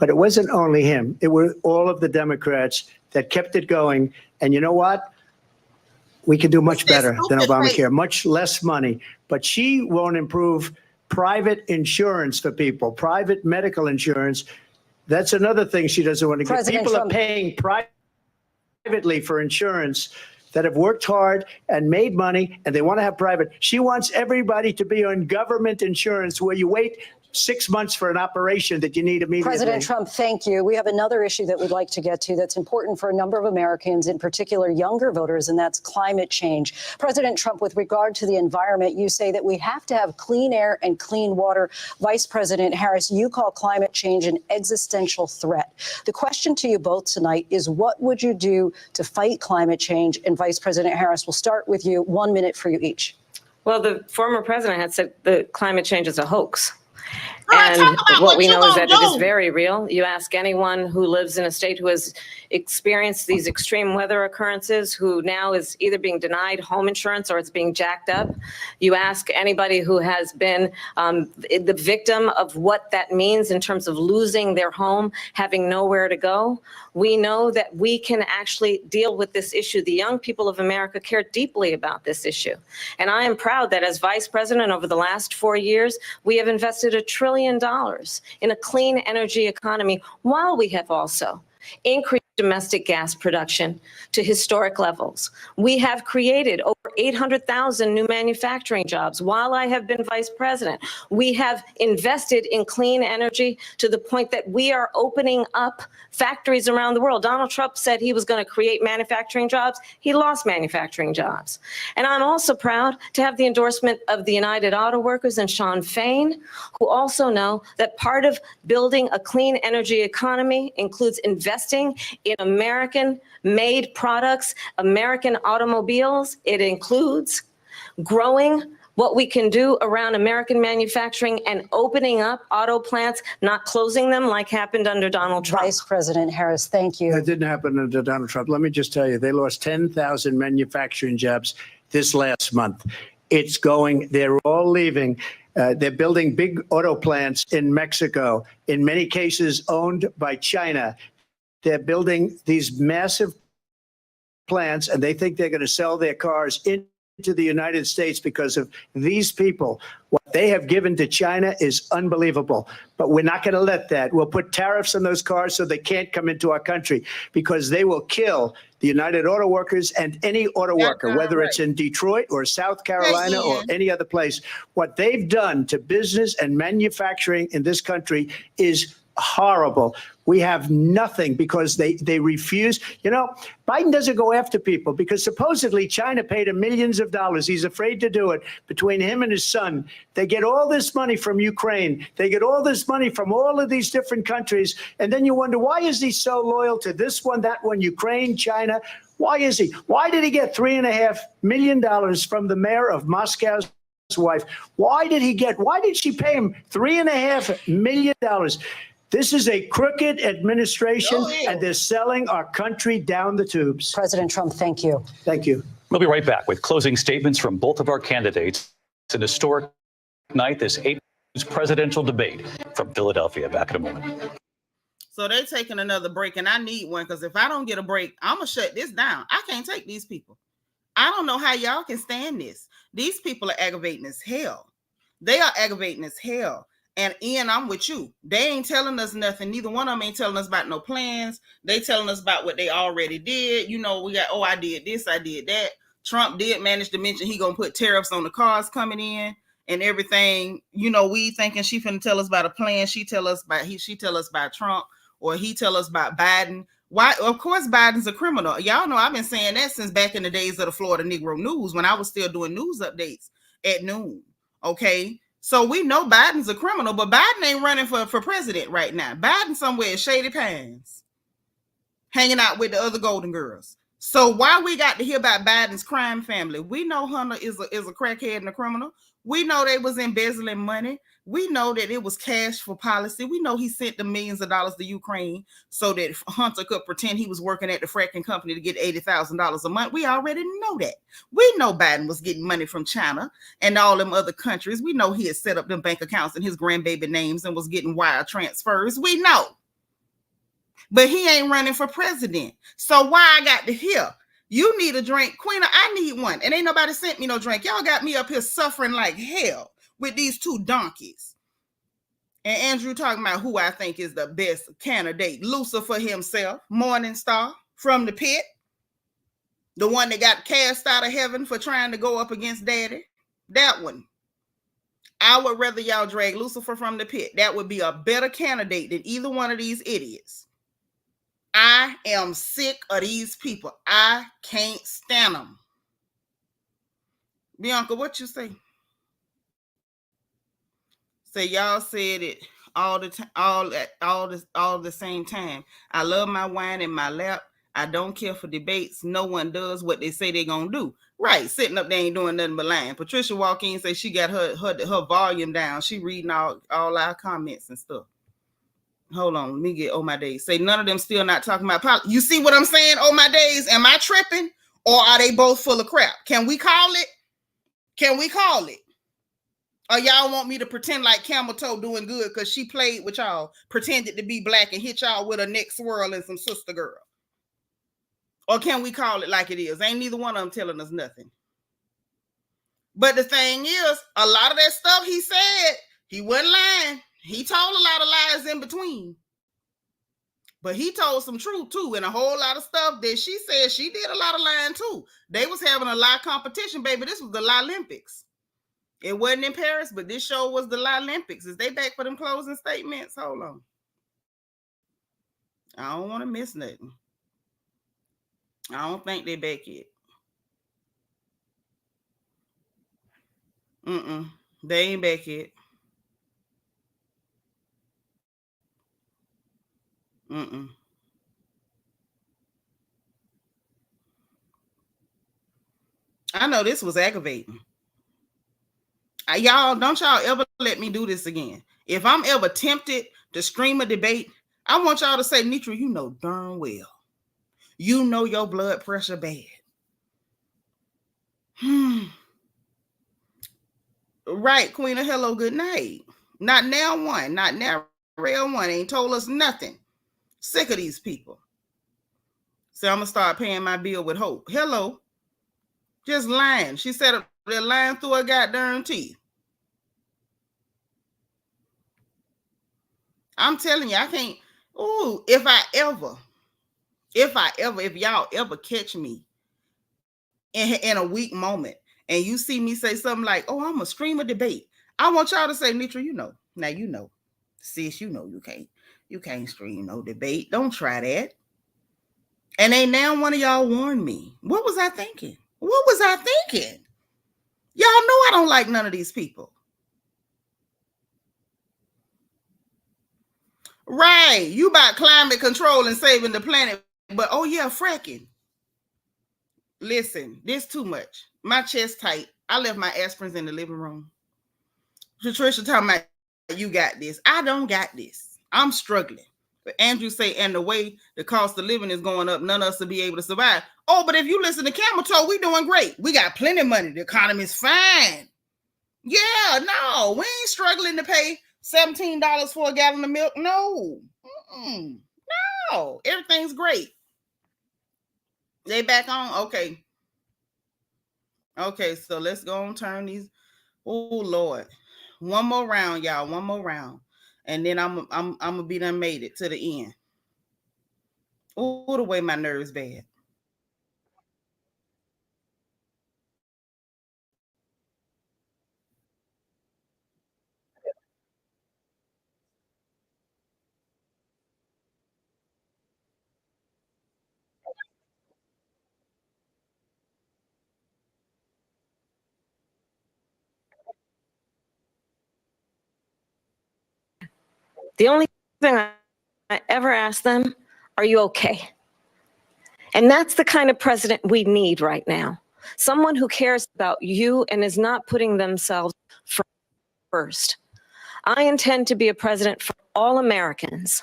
But it wasn't only him. It were all of the Democrats that kept it going. And you know what? We can do much better than Obamacare, much less money. But she won't improve private insurance for people, private medical insurance. That's another thing she doesn't want to get. People are paying privately for insurance that have worked hard and made money, and they want to have private. She wants everybody to be on government insurance where you wait 6 months for an operation that you need immediately. President Trump, thank you. We have another issue that we'd like to get to that's important for a number of Americans, in particular younger voters, and that's climate change. President Trump, with regard to the environment, you say that we have to have clean air and clean water. Vice President Harris, you call climate change an existential threat. The question to you both tonight is, what would you do to fight climate change? And Vice President Harris, we'll start with you. 1 minute for you each. Well, the former president had said that climate change is a hoax. Right, And what we know is that do. it is very real. You ask anyone who lives in a state who has experienced these extreme weather occurrences, who now is either being denied home insurance or it's being jacked up. You ask anybody who has been the victim of what that means in terms of losing their home, having nowhere to go. We know that we can actually deal with this issue. The young people of America care deeply about this issue. And I am proud that as vice president over the last 4 years, we have invested $1 trillion in a clean energy economy, while we have also increased domestic gas production to historic levels. We have created over 800,000 new manufacturing jobs while I have been vice president. We have invested in clean energy to the point that we are opening up factories around the world. Donald Trump said he was going to create manufacturing jobs. He lost manufacturing jobs. And I'm also proud to have the endorsement of the United Auto Workers and Sean Fain, who also know that part of building a clean energy economy includes investing in American-made products, American automobiles. It includes growing what we can do around American manufacturing and opening up auto plants, not closing them like happened under Donald Trump. Vice President Harris, thank you. That didn't happen under Donald Trump. Let me just tell you, they lost 10,000 manufacturing jobs this last month. It's going, they're all leaving. They're building big auto plants in Mexico, in many cases owned by China. They're building these massive plants, and they think they're going to sell their cars into the United States because of these people. What they have given to China is unbelievable, but we're not going to let that. We'll put tariffs on those cars so they can't come into our country, because they will kill the United Auto Workers and any auto worker, whether it's in Detroit or South Carolina or any other place. What they've done to business and manufacturing in this country is horrible. We have nothing because they refuse. You know, Biden doesn't go after people because supposedly China paid him millions of dollars. He's afraid to do it. Between him and his son, they get all this money from Ukraine. They get all this money from all of these different countries. And then you wonder, why is he so loyal to this one, that one, Ukraine, China? Why is he? Why did he get $3.5 million from the mayor of Moscow's wife? Why did she pay him $3.5 million? This is a crooked administration, and they're selling our country down the tubes. President Trump, thank you. Thank you. We'll be right back with closing statements from both of our candidates. It's an historic night, this 8 News presidential debate from Philadelphia. Back in a moment. So they're taking another break, and I need one, because if I don't get a break, I'm going to shut this down. I can't take these people. I don't know how y'all can stand this. These people are aggravating as hell. They are aggravating as hell. And Ian, I'm with you. They ain't telling us nothing. Neither one of them ain't telling us about no plans. They telling us about what they already did. You know, we got, oh, I did this, I did that. Trump did manage to mention he gonna put tariffs on the cars coming in and everything. You know, we thinking she finna tell us about a plan. She tell us about Trump, or he tell us about Biden. Why? Of course, Biden's a criminal. Y'all know I've been saying that since back in the days of the Florida Negro News, when I was still doing news updates at noon. Okay. So we know Biden's a criminal, but Biden ain't running for president right now. Biden somewhere in Shady Pines, hanging out with the other Golden Girls. So why we got to hear about Biden's crime family? We know Hunter is a crackhead and a criminal. We know they was embezzling money. We know that it was cash for policy. We know he sent the millions of dollars to Ukraine so that Hunter could pretend he was working at the fracking company to get $80,000 a month. We already know that. We know Biden was getting money from China and all them other countries. We know he had set up them bank accounts in his grandbaby names and was getting wire transfers. We know. but he ain't running for president. So why I got to hear, you need a drink, Queen, I need one. And ain't nobody sent me no drink. Y'all got me up here suffering like hell with these two donkeys. And Andrew talking about who I think is the best candidate. Lucifer himself, Morning Star from the pit. The one that got cast out of heaven for trying to go up against Daddy. That one. I would rather y'all drag Lucifer from the pit. That would be a better candidate than either one of these idiots. I am sick of these people. I can't stand them. Bianca, what you say? Say y'all said it all the time, all the same time. I love my wine in my lap. I don't care for debates. No one does what they say they're gonna do. Right, sitting up there ain't doing nothing but lying. Patricia walk in and say she got her volume down. She reading all our comments and stuff. Hold on, let me get Oh My Days. Say none of them still not talking about politics. You see what I'm saying? Oh My Days, am I tripping? Or are they both full of crap? Can we call it? Can we call it? Or y'all want me to pretend like Camel Toe doing good because she played with y'all, pretended to be black and hit y'all with a neck swirl and some sister girl? Or can we call it like it is? Ain't neither one of them telling us nothing. But the thing is, a lot of that stuff he said, he wasn't lying. He told a lot of lies in between. But he told some truth too, and a whole lot of stuff that she said she did a lot of lying too. They was having a lie competition, baby. This was the Lie Olympics. It wasn't in Paris, but this show was the Lie Olympics. Is they back for them closing statements? Hold on. I don't want to miss nothing. I don't think they back yet. They ain't back yet. I know this was aggravating. Y'all, don't y'all ever let me do this again. If I'm ever tempted to stream a debate, I want y'all to say, Nitra, you know darn well. You know your blood pressure bad. Right, Queen of Hello, good night. Not now one, not now real one. Ain't told us nothing. Sick of these people. So I'm going to start paying my bill with hope. Hello. Just lying. She said they're lying through her goddamn teeth. I'm telling you, I can't. Ooh, if y'all ever catch me in a weak moment and you see me say something like, oh, I'm going to stream a debate, I want y'all to say, Nitra, you know. Now, you know. Sis, you know you can't stream no debate. Don't try that. And ain't now one of y'all warned me. What was I thinking? What was I thinking? Y'all know I don't like none of these people. Right. You about climate control and saving the planet. But, oh, yeah, fracking. Listen, this too much. My chest tight. I left my aspirins in the living room. Patricia talking about, you got this. I don't got this. I'm struggling. But Andrew say, and the way the cost of living is going up, none of us will be able to survive. Oh, but if you listen to Camel Toe, we doing great. We got plenty of money. The economy's fine. Yeah, no, we ain't struggling to pay $17 for a gallon of milk. No. No, everything's great. They back on? Okay. Okay, so let's go and turn these. Oh, Lord. One more round, y'all. One more round. And then I'm gonna be done made it to the end. Oh, the way my nerves bad. The only thing I ever ask them, are you okay? And that's the kind of president we need right now. Someone who cares about you and is not putting themselves first. I intend to be a president for all Americans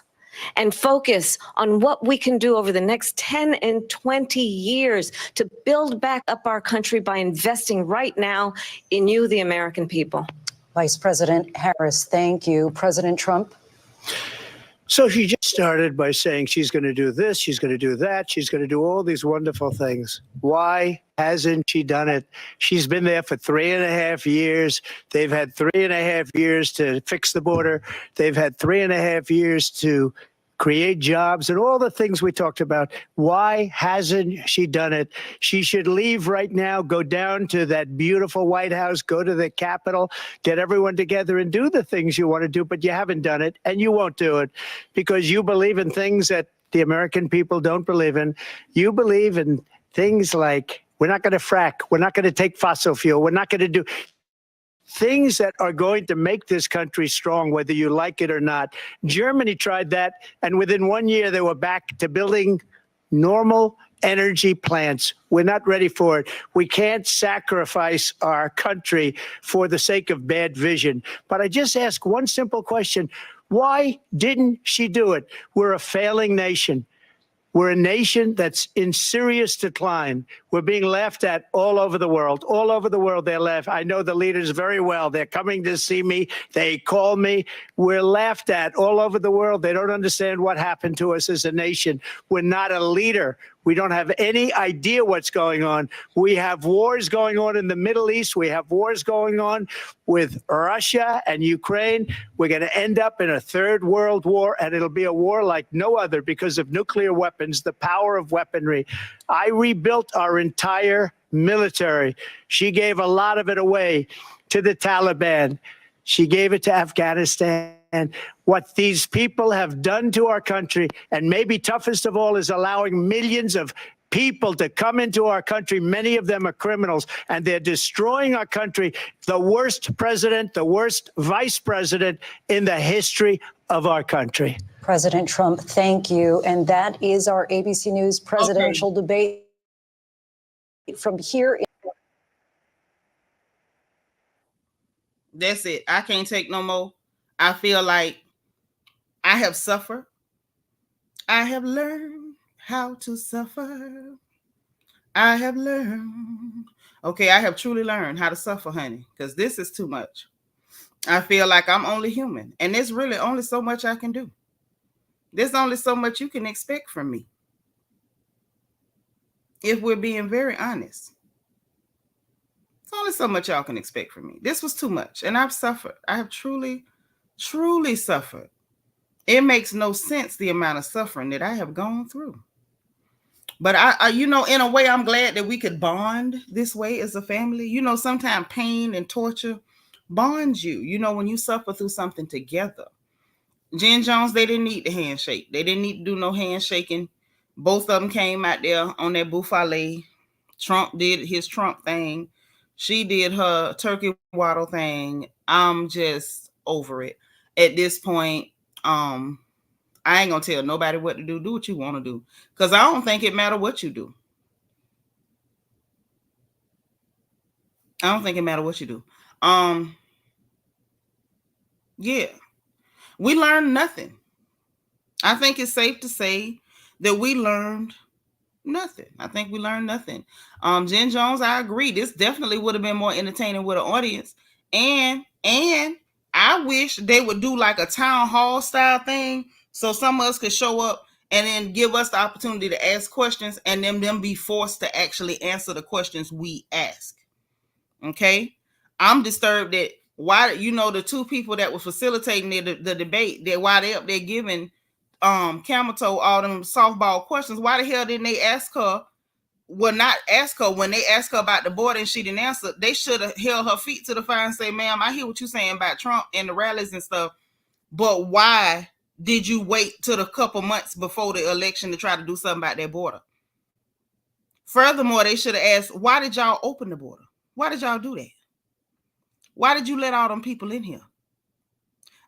and focus on what we can do over the next 10 and 20 years to build back up our country by investing right now in you, the American people. Vice President Harris, thank you. President Trump? So she just started by saying she's going to do this, she's going to do that, she's going to do all these wonderful things. Why hasn't she done it? She's been there for 3.5 years. They've had 3.5 years to fix the border. They've had 3.5 years to create jobs and all the things we talked about. Why hasn't she done it? She should leave right now, go down to that beautiful White House, go to the Capitol, get everyone together and do the things you want to do, but you haven't done it and you won't do it because you believe in things that the American people don't believe in. You believe in things like we're not going to frack, we're not going to take fossil fuel, we're not going to do things that are going to make this country strong, whether you like it or not. Germany tried that, and within 1 year, they were back to building normal energy plants. We're not ready for it. We can't sacrifice our country for the sake of bad vision. But I just ask one simple question. Why didn't she do it? We're a failing nation. We're a nation that's in serious decline. We're being laughed at all over the world. All over the world, they're laughed. I know the leaders very well. They're coming to see me. They call me. We're laughed at all over the world. They don't understand what happened to us as a nation. We're not a leader. We don't have any idea what's going on. We have wars going on in the Middle East. We have wars going on with Russia and Ukraine. We're going to end up in a third world war, and it'll be a war like no other because of nuclear weapons, the power of weaponry. I rebuilt our entire military. She gave a lot of it away to the Taliban. She gave it to Afghanistan. And what these people have done to our country, and maybe toughest of all, is allowing millions of people to come into our country. Many of them are criminals, and they're destroying our country. The worst president, the worst vice president in the history of our country. President Trump, thank you. And that is our ABC News presidential debate from here. That's it. I can't take no more. I feel like I have suffered. I have learned how to suffer. I have learned. Okay, I have truly learned how to suffer, honey, because this is too much. I feel like I'm only human, and there's really only so much I can do. There's only so much you can expect from me. If we're being very honest. There's only so much y'all can expect from me. This was too much, and I've suffered. I have truly suffered. It makes no sense the amount of suffering that I have gone through. But I in a way, I'm glad that we could bond this way as a family. Sometimes pain and torture bonds you, when you suffer through something together. Jen Jones, they didn't need the handshake. They didn't need to do no handshaking. Both of them came out there on their buffet. Trump did his Trump thing. She did her turkey waddle thing. I'm just over it. At this point, I ain't gonna tell nobody what to do. Do what you want to do, because I don't think it matters what you do. I don't think it matters what you do. Yeah, we learned nothing. I think it's safe to say that we learned nothing. I think we learned nothing. Jen Jones, I agree. This definitely would have been more entertaining with an audience, and I wish they would do like a town hall style thing so some of us could show up and then give us the opportunity to ask questions and then them be forced to actually answer the questions we ask. Okay? I'm disturbed that why, the two people that were facilitating the debate, that why they up there giving Camito all them softball questions, why the hell didn't they ask her? Well, not ask her when they asked her about the border and she didn't answer. They should have held her feet to the fire and say, ma'am, I hear what you're saying about Trump and the rallies and stuff, but why did you wait till a couple months before the election to try to do something about that border? Furthermore, they should have asked, why did y'all open the border? Why did y'all do that? Why did you let all them people in here?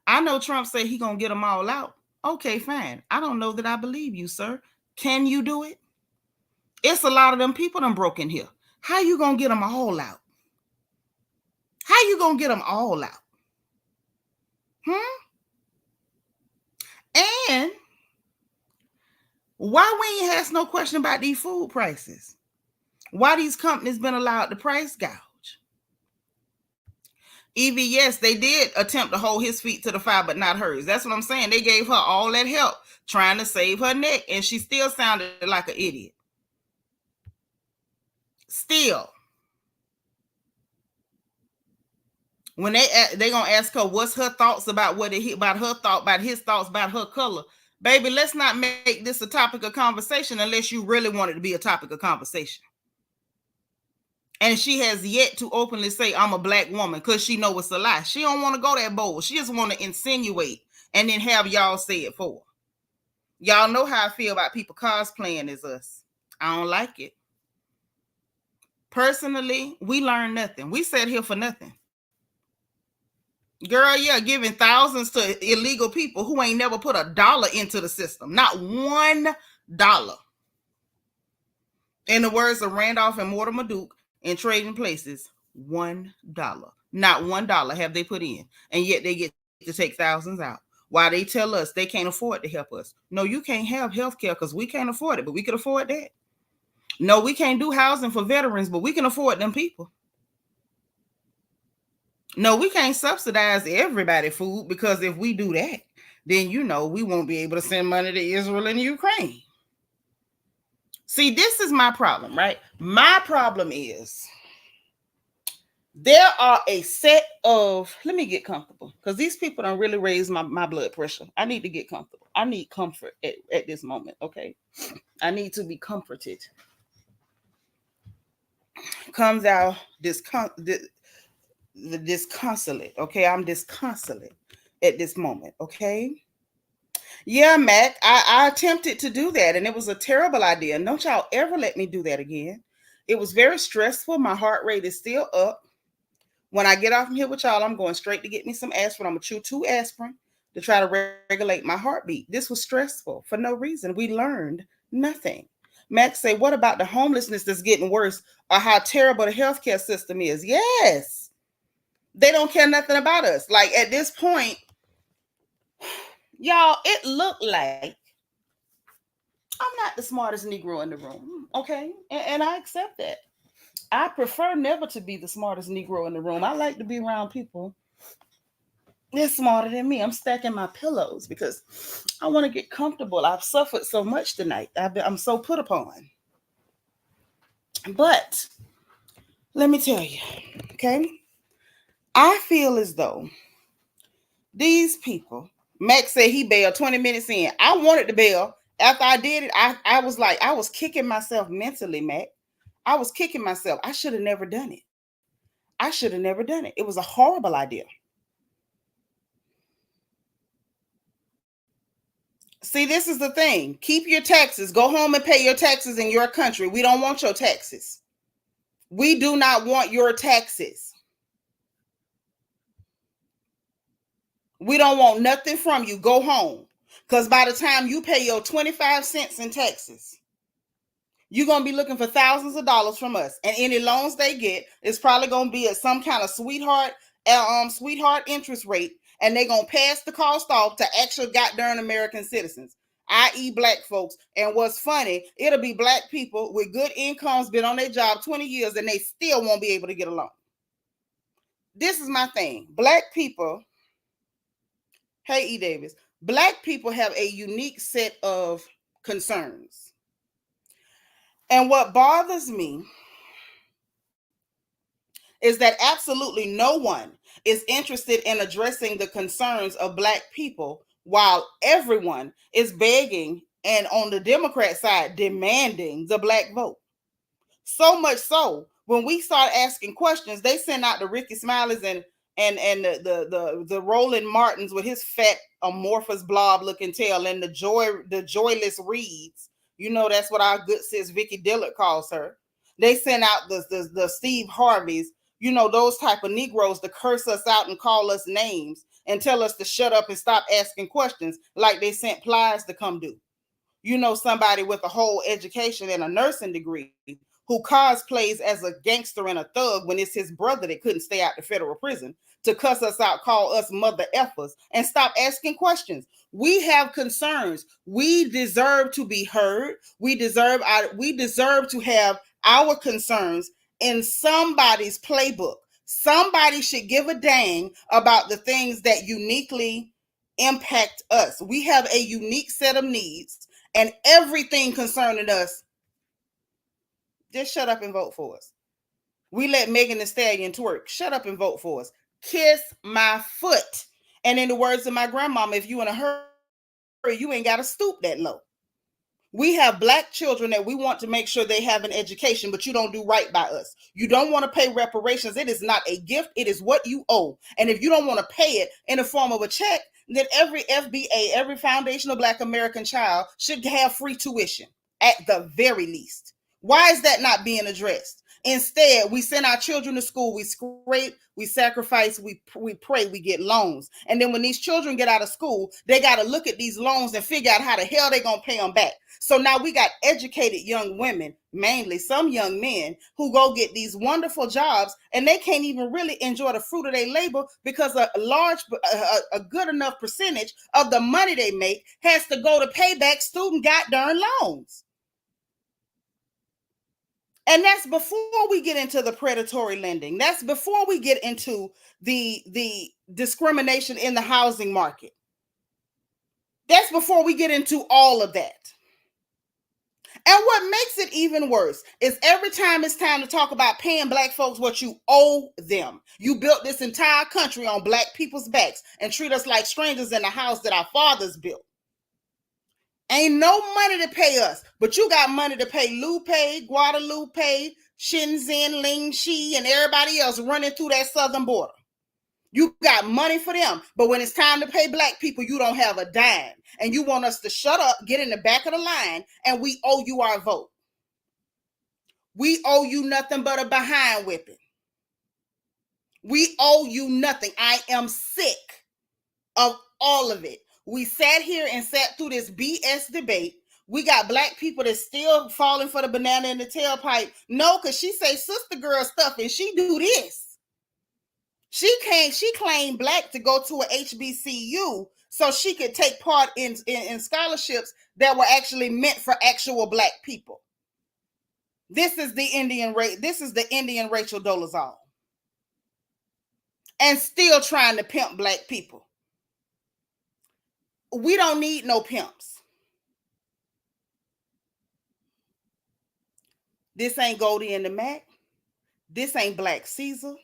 I know Trump said he gonna get them all out. Okay, fine. I don't know that I believe you, sir. Can you do it? It's a lot of them people done broke in here. How you gonna get them all out? How you gonna get them all out? And why we ain't asked no question about these food prices? Why these companies been allowed to price gouge? Evie, yes, they did attempt to hold his feet to the fire, but not hers. That's what I'm saying. They gave her all that help trying to save her neck, and she still sounded like an idiot. Still. When they gonna ask her what's her thoughts about his thoughts about her color, baby, let's not make this a topic of conversation unless you really want it to be a topic of conversation. And she has yet to openly say I'm a black woman because she know it's a lie. She don't want to go that bold. She just want to insinuate and then have y'all say it for her. Y'all know how I feel about people cosplaying as us. I don't like it. Personally, we learn nothing. We sat here for nothing. Girl, yeah, giving thousands to illegal people who ain't never put $1 into the system. Not $1. In the words of Randolph and Mortimer Duke in Trading Places, $1. Not $1 have they put in. And yet they get to take thousands out. While they tell us they can't afford to help us. No, you can't have health care because we can't afford it, but we can afford that. No, we can't do housing for veterans, but we can afford them people. No, we can't subsidize everybody food because if we do that, then we won't be able to send money to Israel and Ukraine. See, this is my problem, right? My problem is there are a set of, let me get comfortable because these people don't really raise my blood pressure. I need to get comfortable. I need comfort at this moment, okay? I need to be comforted. Comes out the disconsolate, okay? I'm disconsolate at this moment, okay? Yeah, Mac, I attempted to do that, and it was a terrible idea. Don't y'all ever let me do that again. It was very stressful. My heart rate is still up. When I get off from here with y'all, I'm going straight to get me some aspirin. I'm going to chew 2 aspirin to try to regulate my heartbeat. This was stressful for no reason. We learned nothing. Max say, what about the homelessness that's getting worse or how terrible the healthcare system is? Yes. They don't care nothing about us. Like at this point, y'all, it looked like I'm not the smartest Negro in the room. Okay. And I accept that. I prefer never to be the smartest Negro in the room. I like to be around people that's smarter than me. I'm stacking my pillows because I want to get comfortable. I've suffered so much tonight. I'm so put upon. But let me tell you, okay? I feel as though these people, Max said he bailed 20 minutes in. I wanted to bail. After I did it, I was like, I was kicking myself mentally, Mac. I was kicking myself. I should have never done it. I should have never done it. It was a horrible idea. See, this is the thing. Keep your taxes. Go home and pay your taxes in your country. We don't want your taxes. We do not want your taxes. We don't want nothing from you. Go home. Because by the time you pay your 25 cents in taxes, you're going to be looking for thousands of dollars from us. And any loans they get is probably going to be at some kind of sweetheart interest rate. And they're going to pass the cost off to actual goddamn American citizens, i.e. black folks. And what's funny, it'll be black people with good incomes, been on their job 20 years, and they still won't be able to get a loan. This is my thing. Black people, hey, E. Davis, black people have a unique set of concerns. And what bothers me is that absolutely no one is interested in addressing the concerns of black people while everyone is begging and on the Democrat side demanding the black vote. So much so, when we start asking questions, they send out the Ricky Smileys and the Roland Martins with his fat amorphous blob looking tail and the joyless Reeds. You know, that's what our good sis Vicky Dillard calls her. They send out the Steve Harveys, you know, those type of Negroes to curse us out and call us names and tell us to shut up and stop asking questions like they sent Plies to come do. You know, somebody with a whole education and a nursing degree who cosplays as a gangster and a thug when it's his brother that couldn't stay out the federal prison to cuss us out, call us mother effers, and stop asking questions. We have concerns. We deserve to be heard. We deserve to have our concerns in somebody's playbook. Somebody should give a dang about the things that uniquely impact us. We have a unique set of needs, and everything concerning us, just shut up and vote for us. We let Megan Thee Stallion twerk. Shut up and vote for us. Kiss my foot. And in the words of my grandmama, if you in a hurry, you ain't got to stoop that low. We have Black children that we want to make sure they have an education, but you don't do right by us. You don't want to pay reparations. It is not a gift. It is what you owe. And if you don't want to pay it in the form of a check, then every FBA, every foundational Black American child should have free tuition at the very least. Why is that not being addressed? Instead, we send our children to school, we scrape, we sacrifice, we pray, we get loans. And then when these children get out of school, they got to look at these loans and figure out how the hell they're going to pay them back. So now we got educated young women, mainly some young men, who go get these wonderful jobs and they can't even really enjoy the fruit of their labor because a good enough percentage of the money they make has to go to pay back student goddamn loans. And that's before we get into the predatory lending. That's before we get into the discrimination in the housing market. That's before we get into all of that. And what makes it even worse is every time it's time to talk about paying Black folks what you owe them. You built this entire country on Black people's backs and treat us like strangers in the house that our fathers built. Ain't no money to pay us, but you got money to pay Lupe, Guadalupe, Shenzhen, Lingxi, and everybody else running through that southern border. You got money for them, but when it's time to pay Black people, you don't have a dime. And you want us to shut up, get in the back of the line, and we owe you our vote. We owe you nothing but a behind whipping. We owe you nothing. I am sick of all of it. We sat here and sat through this BS debate. We got Black people that's still falling for the banana in the tailpipe. No, because she say sister girl stuff and she do this. She claimed Black to go to a HBCU so she could take part in scholarships that were actually meant for actual Black people. This is the Indian Rachel Dolezal. And still trying to pimp Black people. We don't need no pimps. This ain't Goldie and the Mac. This ain't Black Caesar.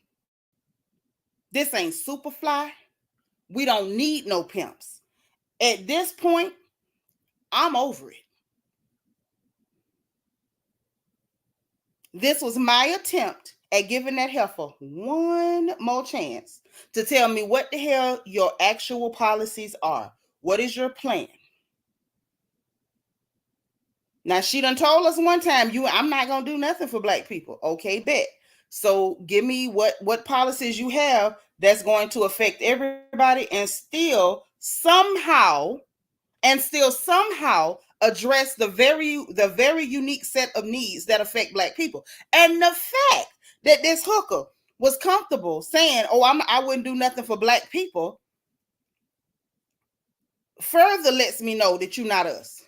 This ain't Superfly. We don't need no pimps. At this point, I'm over it. This was my attempt at giving that heifer one more chance to tell me what the hell your actual policies are. What is your plan? Now, she done told us one time, I'm not going to do nothing for Black people. Okay, bet. So give me what policies you have that's going to affect everybody and still somehow address the very unique set of needs that affect Black people. And the fact that this hooker was comfortable saying, I wouldn't do nothing for Black people, further lets me know that you're not us.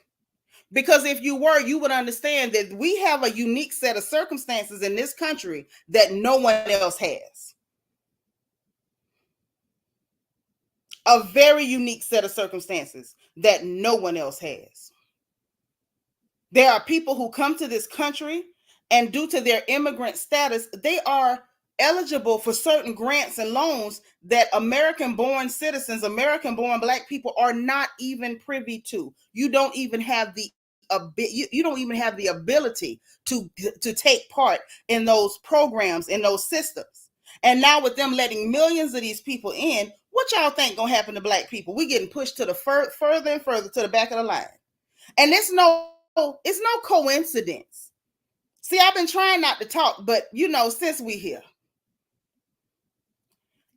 Because if you were, you would understand that we have a unique set of circumstances in this country that no one else has. A very unique set of circumstances that no one else has. There are people who come to this country and due to their immigrant status, they are eligible for certain grants and loans that American-born citizens, American-born Black people are not even privy to. You don't even have the ability to take part in those programs, in those systems. And now with them letting millions of these people in, what y'all think gonna happen to Black people? We getting pushed to the further and further to the back of the line. And it's no coincidence. See, I've been trying not to talk, but since we here,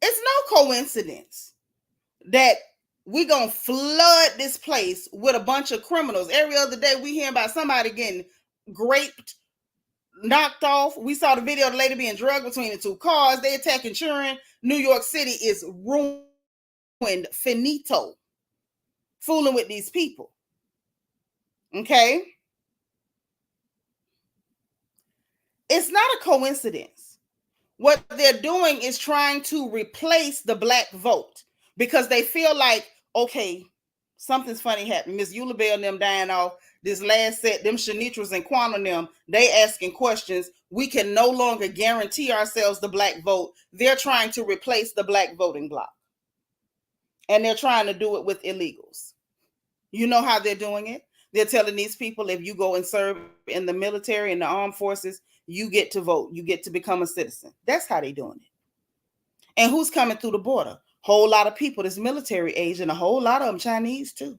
it's no coincidence that we gonna flood this place with a bunch of criminals. Every other day we hear about somebody getting raped, knocked off. We saw the video of the lady being drugged between the two cars. They attacking children. New York City is ruined, finito, fooling with these people. Okay? It's not a coincidence. What they're doing is trying to replace the black vote because they feel like, okay, something's funny happened. Miss Eula Bell and them dying off. This last set, them Shanitras and Quan and them, they asking questions. We can no longer guarantee ourselves the black vote. They're trying to replace the black voting bloc. And they're trying to do it with illegals. You know how they're doing it? They're telling these people, if you go and serve in the military and the armed forces, you get to vote. You get to become a citizen. That's how they're doing it. And who's coming through the border? Whole lot of people that's military age, and a whole lot of them Chinese too.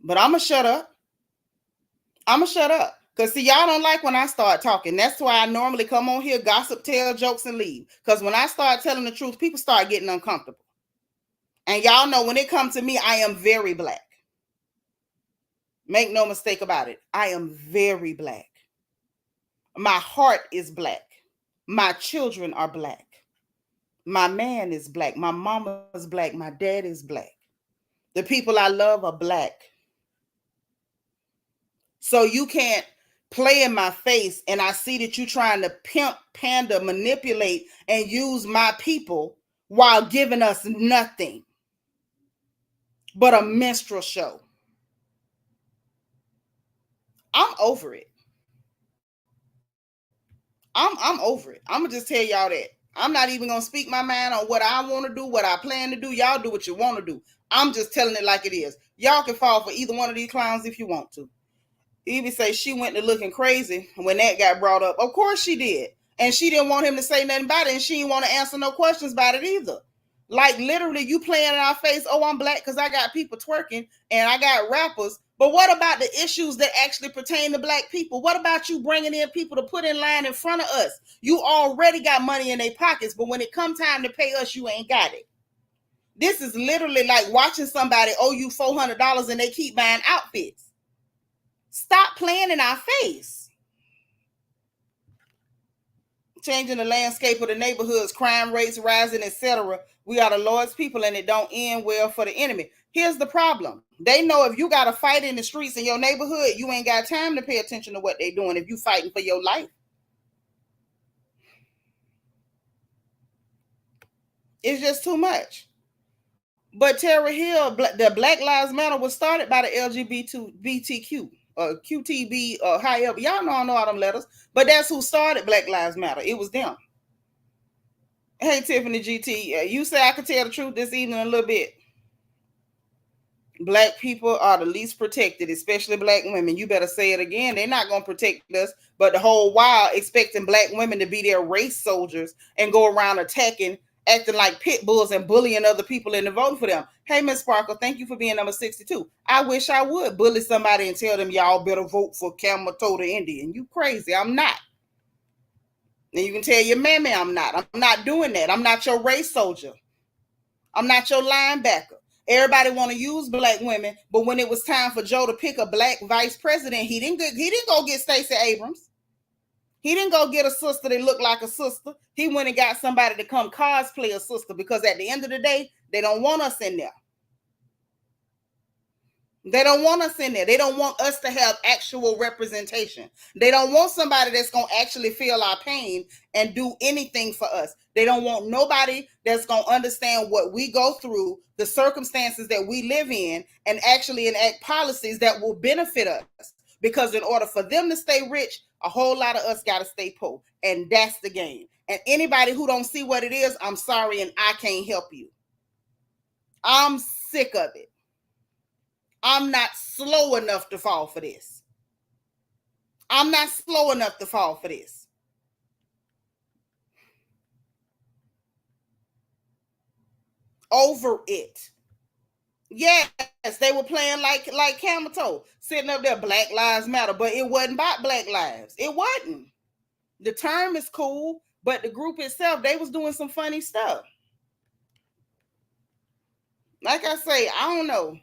But I'm going to shut up. I'm going to shut up. Because, see, y'all don't like when I start talking. That's why I normally come on here, gossip, tell jokes, and leave. Because when I start telling the truth, people start getting uncomfortable. And y'all know when it comes to me, I am very black. Make no mistake about it. I am very black. My heart is black. My children are black. My man is black. My mama is black. My dad is black. The people I love are black. So you can't play in my face and I see that you're trying to pimp, pander, manipulate, and use my people while giving us nothing but a minstrel show. I'm over it. I'm over it. I'm going to just tell y'all that. I'm not even going to speak my mind on what I want to do, what I plan to do. Y'all do what you want to do. I'm just telling it like it is. Y'all can fall for either one of these clowns if you want to. Evie say she went to looking crazy when that got brought up. Of course she did. And she didn't want him to say nothing about it. And she didn't want to answer no questions about it either. Like literally you playing in our face. Oh, I'm black because I got people twerking and I got rappers. But what about the issues that actually pertain to black people? What about you bringing in people to put in line in front of us? You already got money in their pockets, but when it come time to pay us, you ain't got it. This is literally like watching somebody owe you $400 and they keep buying outfits. Stop playing in our face. Changing the landscape of the neighborhoods, crime rates rising, etc. We are the Lord's people and it don't end well for the enemy. Here's the problem. They know if you got a fight in the streets in your neighborhood, you ain't got time to pay attention to what they're doing if you fighting for your life. It's just too much. But Tara Hill, the Black Lives Matter was started by the LGBTQ. QTB or however, y'all know I know all them letters, but that's who started Black Lives Matter. It was them. Hey Tiffany GT, you say I could tell the truth this evening a little bit. Black people are the least protected, especially black women. You better say it again. They're not going to protect us, but the whole while expecting black women to be their race soldiers and go around attacking, acting like pit bulls and bullying other people into voting for them. Hey, Miss Sparkle, thank you for being number 62. I wish I would bully somebody and tell them y'all better vote for Camel Toe the Indian. You crazy. I'm not. And you can tell your mammy I'm not. I'm not doing that. I'm not your race soldier. I'm not your linebacker. Everybody want to use black women, but when it was time for Joe to pick a black vice president, he didn't go get Stacey Abrams. He didn't go get a sister that looked like a sister. He went and got somebody to come cosplay a sister because at the end of the day, they don't want us in there. They don't want us in there. They don't want us to have actual representation. They don't want somebody that's going to actually feel our pain and do anything for us. They don't want nobody that's going to understand what we go through, the circumstances that we live in, and actually enact policies that will benefit us. Because in order for them to stay rich, a whole lot of us got to stay poor. And that's the game. And anybody who don't see what it is, I'm sorry, and I can't help you. I'm sick of it. I'm not slow enough to fall for this. I'm not slow enough to fall for this. Over it. Yes, they were playing like Camel Toe, sitting up there, Black Lives Matter, but it wasn't about Black Lives. It wasn't. The term is cool, but the group itself, they was doing some funny stuff. Like I say, I don't know.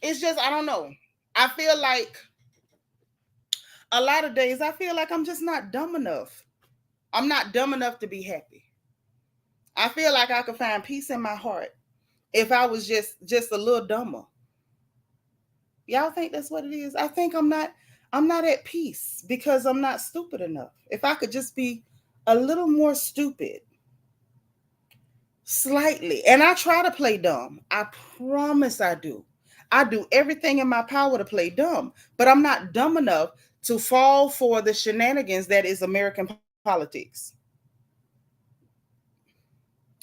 It's just, I don't know. I feel like a lot of days, I feel like I'm just not dumb enough. I'm not dumb enough to be happy. I feel like I could find peace in my heart if I was just a little dumber. Y'all think that's what it is? I think I'm not at peace because I'm not stupid enough. If I could just be a little more stupid. Slightly. And I try to play dumb. I promise I do. I do everything in my power to play dumb, but I'm not dumb enough to fall for the shenanigans that is American politics.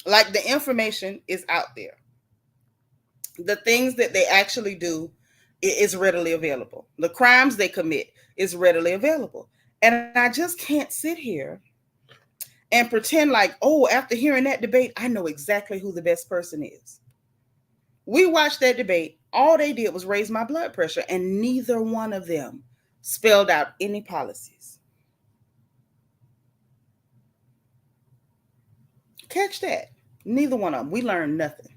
Like, the information is out there. The things that they actually do is readily available. The crimes they commit is readily available. And I just can't sit here and pretend like, oh, after hearing that debate, I know exactly who the best person is. We watched that debate. All they did was raise my blood pressure, and neither one of them spelled out any policies. Catch that. Neither one of them. We learned nothing.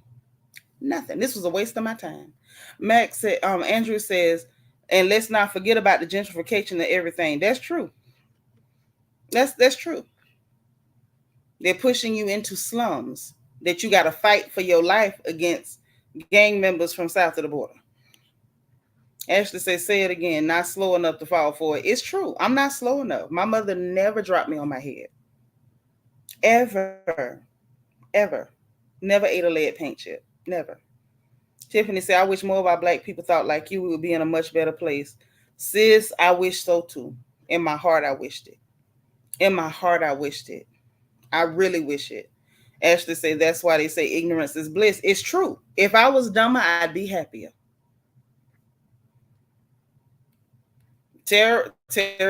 Nothing. This was a waste of my time. Max said, Andrew says, and let's not forget about the gentrification of everything. That's true. That's true. They're pushing you into slums that you got to fight for your life against gang members from south of the border. Ashley says, say it again, not slow enough to fall for it. It's true. I'm not slow enough. My mother never dropped me on my head. Ever. Never ate a lead paint chip. Never. Tiffany said, I wish more of our Black people thought like you. We would be in a much better place. Sis, I wish so too. In my heart, I wished it. In my heart, I wished it. I really wish it. Ashley said, that's why they say ignorance is bliss. It's true. If I was dumber, I'd be happier. Tara,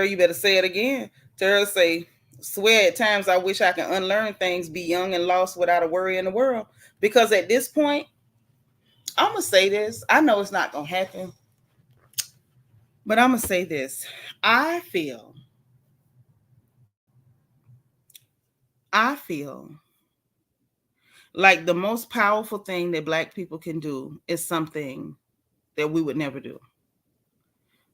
you better say it again. Tara say, swear at times I wish I could unlearn things, be young and lost without a worry in the world. Because at this point, I'm going to say this. I know it's not going to happen. But I'm going to say this. I feel like the most powerful thing that Black people can do is something that we would never do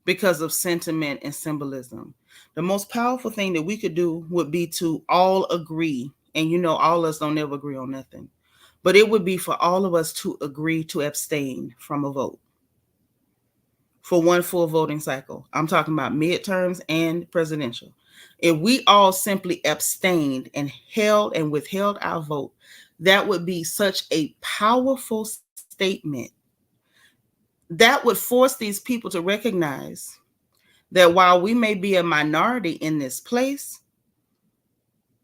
because of sentiment and symbolism. The most powerful thing that we could do would be to all agree. And all of us don't ever agree on nothing. But it would be for all of us to agree to abstain from a vote for one full voting cycle. I'm talking about midterms and presidential. If we all simply abstained and withheld our vote, that would be such a powerful statement. That would force these people to recognize that while we may be a minority in this place,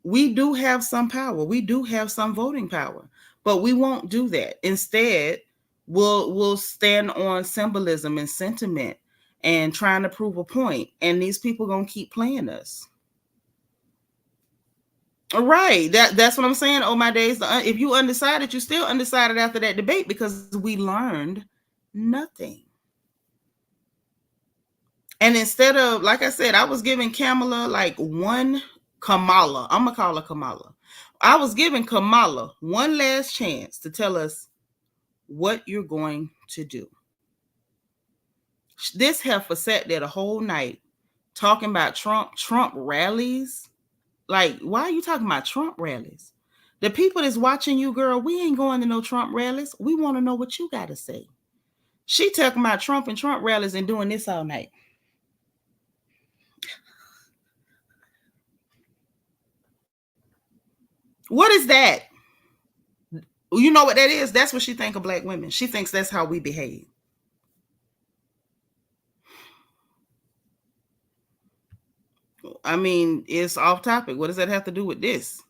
we do have some power. We do have some voting power, but we won't do that. Instead, we'll stand on symbolism and sentiment and trying to prove a point. And these people gonna keep playing us. All right, that's what I'm saying. Oh my days! If you undecided, you still undecided after that debate because we learned nothing. And instead of, like I said, I was giving Kamala like one. Kamala, I'm gonna call her Kamala. I was giving Kamala one last chance to tell us what you're going to do. This heifer sat there the whole night talking about Trump rallies. Like, why are you talking about Trump rallies? The people that's watching you, girl, we ain't going to no Trump rallies. We want to know what you got to say. She talking about Trump and Trump rallies and doing this all night. What is that? You know what that is? That's what she thinks of Black women. She thinks that's how we behave. I mean, it's off topic. What does that have to do with this?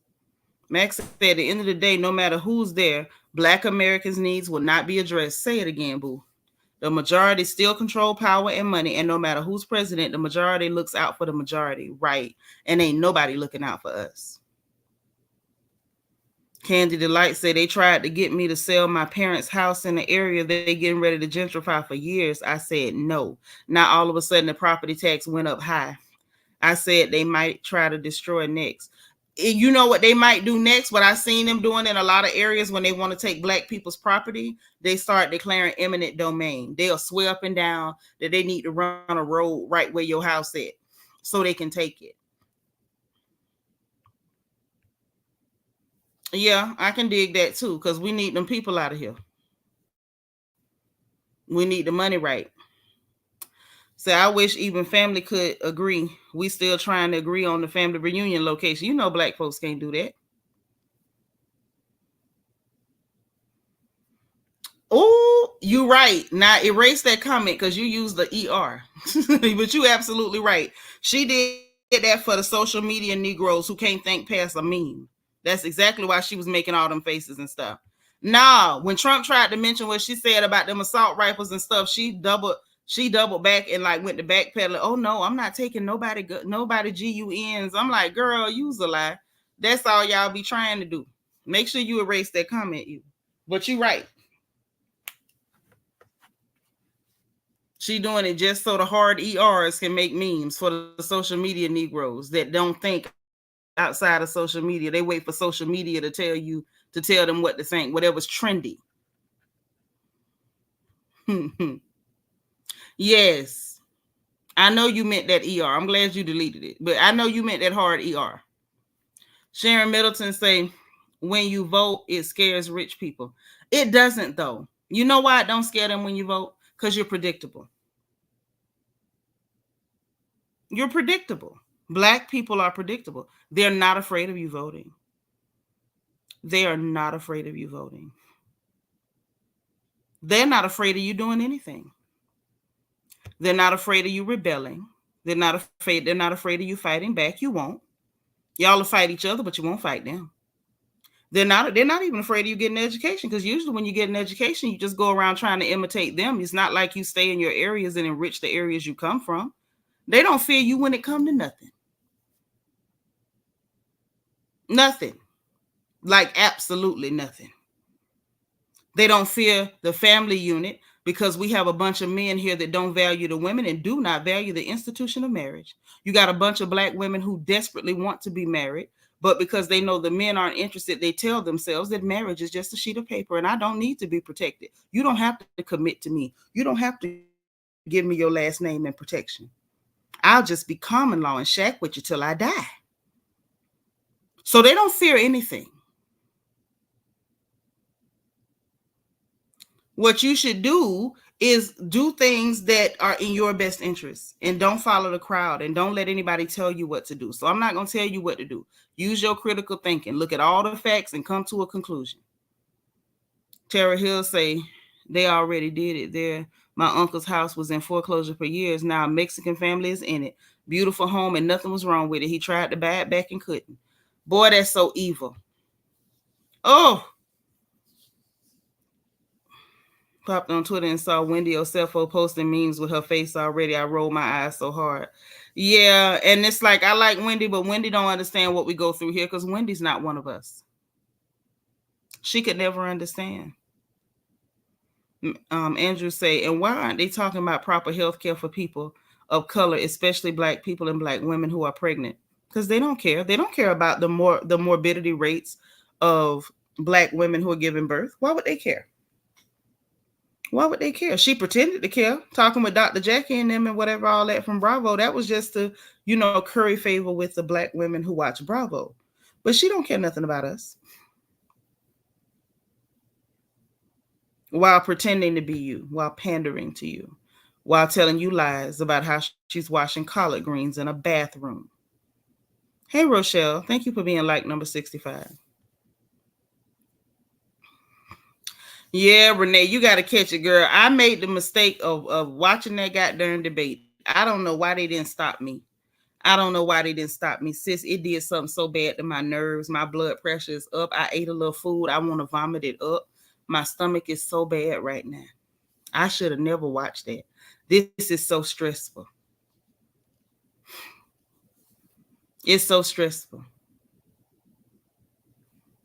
Max said, at the end of the day, no matter who's there, Black Americans' needs will not be addressed. Say it again, boo. The majority still control power and money, and no matter who's president, the majority looks out for the majority, right? And ain't nobody looking out for us. Candy Delight said, they tried to get me to sell my parents' house in the area that they getting ready to gentrify for years. I said no. Now all of a sudden the property tax went up high. I said they might try to destroy next. You know what they might do next? What I've seen them doing in a lot of areas when they want to take Black people's property, they start declaring eminent domain. They'll swear up and down that they need to run a road right where your house is so they can take it. Yeah, I can dig that too, because we need them people out of here. We need the money right. So I wish even family could agree. We still trying to agree on the family reunion location. You know, black folks can't do that. Oh, you right. Now erase that comment because you used the ER. But you absolutely right. She did that for the social media Negroes who can't think past a meme. That's exactly why she was making all them faces and stuff. Nah, when Trump tried to mention what she said about them assault rifles and stuff, she doubled back and like went to backpedaling. Oh no, I'm not taking nobody GUNs. I'm like, girl, you's a lie. That's all y'all be trying to do. Make sure you erase that comment, you. But you right. She doing it just so the hard ERs can make memes for the social media Negroes that don't think outside of social media. They wait for social media to tell them what to think, whatever's trendy. Yes. I know you meant that ER. I'm glad you deleted it, but I know you meant that hard ER. Sharon Middleton say, when you vote, it scares rich people. It doesn't though. You know why it don't scare them when you vote? Because you're predictable. You're predictable. Black people are predictable. They're not afraid of you voting. They are not afraid of you voting. They're not afraid of you doing anything. They're not afraid of you rebelling. They're not afraid of you fighting back. You won't. Y'all will fight each other, but you won't fight them. They're not even afraid of you getting an education, because usually when you get an education, you just go around trying to imitate them. It's not like you stay in your areas and enrich the areas you come from. They don't fear you when it comes to nothing. Nothing. Like absolutely nothing. They don't fear the family unit because we have a bunch of men here that don't value the women and do not value the institution of marriage. You got a bunch of black women who desperately want to be married, but because they know the men aren't interested, they tell themselves that marriage is just a sheet of paper and I don't need to be protected. You don't have to commit to me. You don't have to give me your last name and protection. I'll just be common law and shack with you till I die. So they don't fear anything. What you should do is do things that are in your best interest and don't follow the crowd and don't let anybody tell you what to do. So I'm not going to tell you what to do. Use your critical thinking. Look at all the facts and come to a conclusion. Tara Hill say they already did it there. My uncle's house was in foreclosure for years. Now a Mexican family is in it. Beautiful home and nothing was wrong with it. He tried to buy it back and couldn't. Boy, that's so evil. Oh, popped on Twitter and saw Wendy Osefo posting memes with her face already. I rolled my eyes so hard. Yeah, and it's like, I like Wendy, but Wendy don't understand what we go through here because Wendy's not one of us. She could never understand. Andrew say, and why aren't they talking about proper health care for people of color, especially black people and black women who are pregnant? Because they don't care. They don't care about the morbidity rates of black women who are giving birth. Why would they care? Why would they care? She pretended to care, talking with Dr. Jackie and them and whatever, all that from Bravo. That was just to, curry favor with the black women who watch Bravo. But she don't care nothing about us. While pretending to be you, while pandering to you, while telling you lies about how she's washing collard greens in a bathroom. Hey, Rochelle, thank you for being like number 65. Yeah, Renee, you got to catch it, girl. I made the mistake of watching that goddamn debate. I don't know why they didn't stop me. Sis. It did something so bad to my nerves. My blood pressure is up. I ate a little food. I want to vomit it up. My stomach is so bad right now. I should have never watched that. This is so stressful. It's so stressful.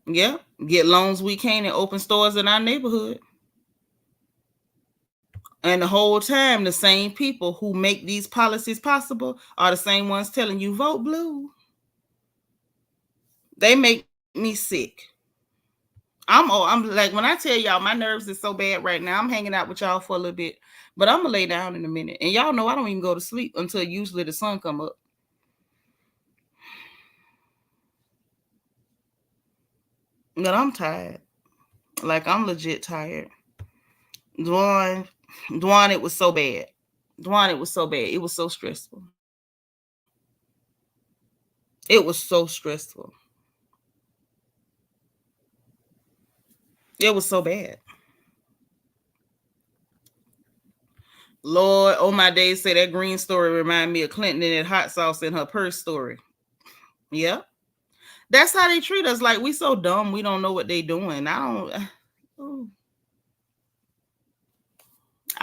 Yeah, get loans we can and open stores in our neighborhood. And the whole time, the same people who make these policies possible are the same ones telling you vote blue. They make me sick. I'm like, when I tell y'all my nerves is so bad right now, I'm hanging out with y'all for a little bit, but I'm gonna lay down in a minute. And y'all know I don't even go to sleep until usually the sun come up. But I'm tired. Like, I'm legit tired. Dwan, it was so bad. Dwan, it was so bad. It was so stressful. It was so stressful. It was so bad. Lord, oh my days, say that green story remind me of Clinton and that hot sauce in her purse story. Yep. That's how they treat us. Like we so dumb, we don't know what they doing. I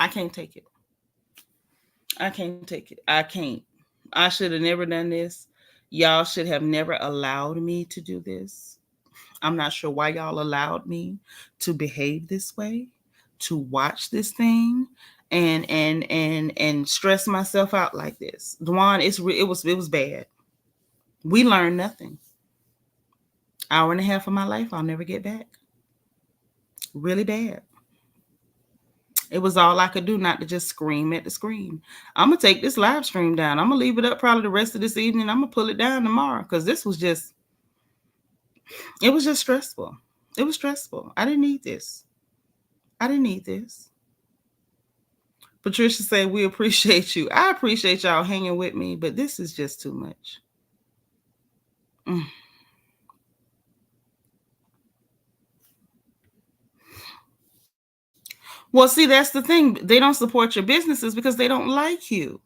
can't take it. I can't take it. I can't. I should have never done this. Y'all should have never allowed me to do this. I'm not sure why y'all allowed me to behave this way, to watch this thing and stress myself out like this. Dwan, it was bad. We learned nothing. Hour and a half of my life I'll never get back. Really bad. It was all I could do not to just scream at the screen. I'm going to take this live stream down. I'm going to leave it up probably the rest of this evening. I'm going to pull it down tomorrow because it was just stressful. It was stressful. I didn't need this. Patricia said, we appreciate you. I appreciate y'all hanging with me, but this is just too much. Well, see, that's the thing. They don't support your businesses because they don't like you.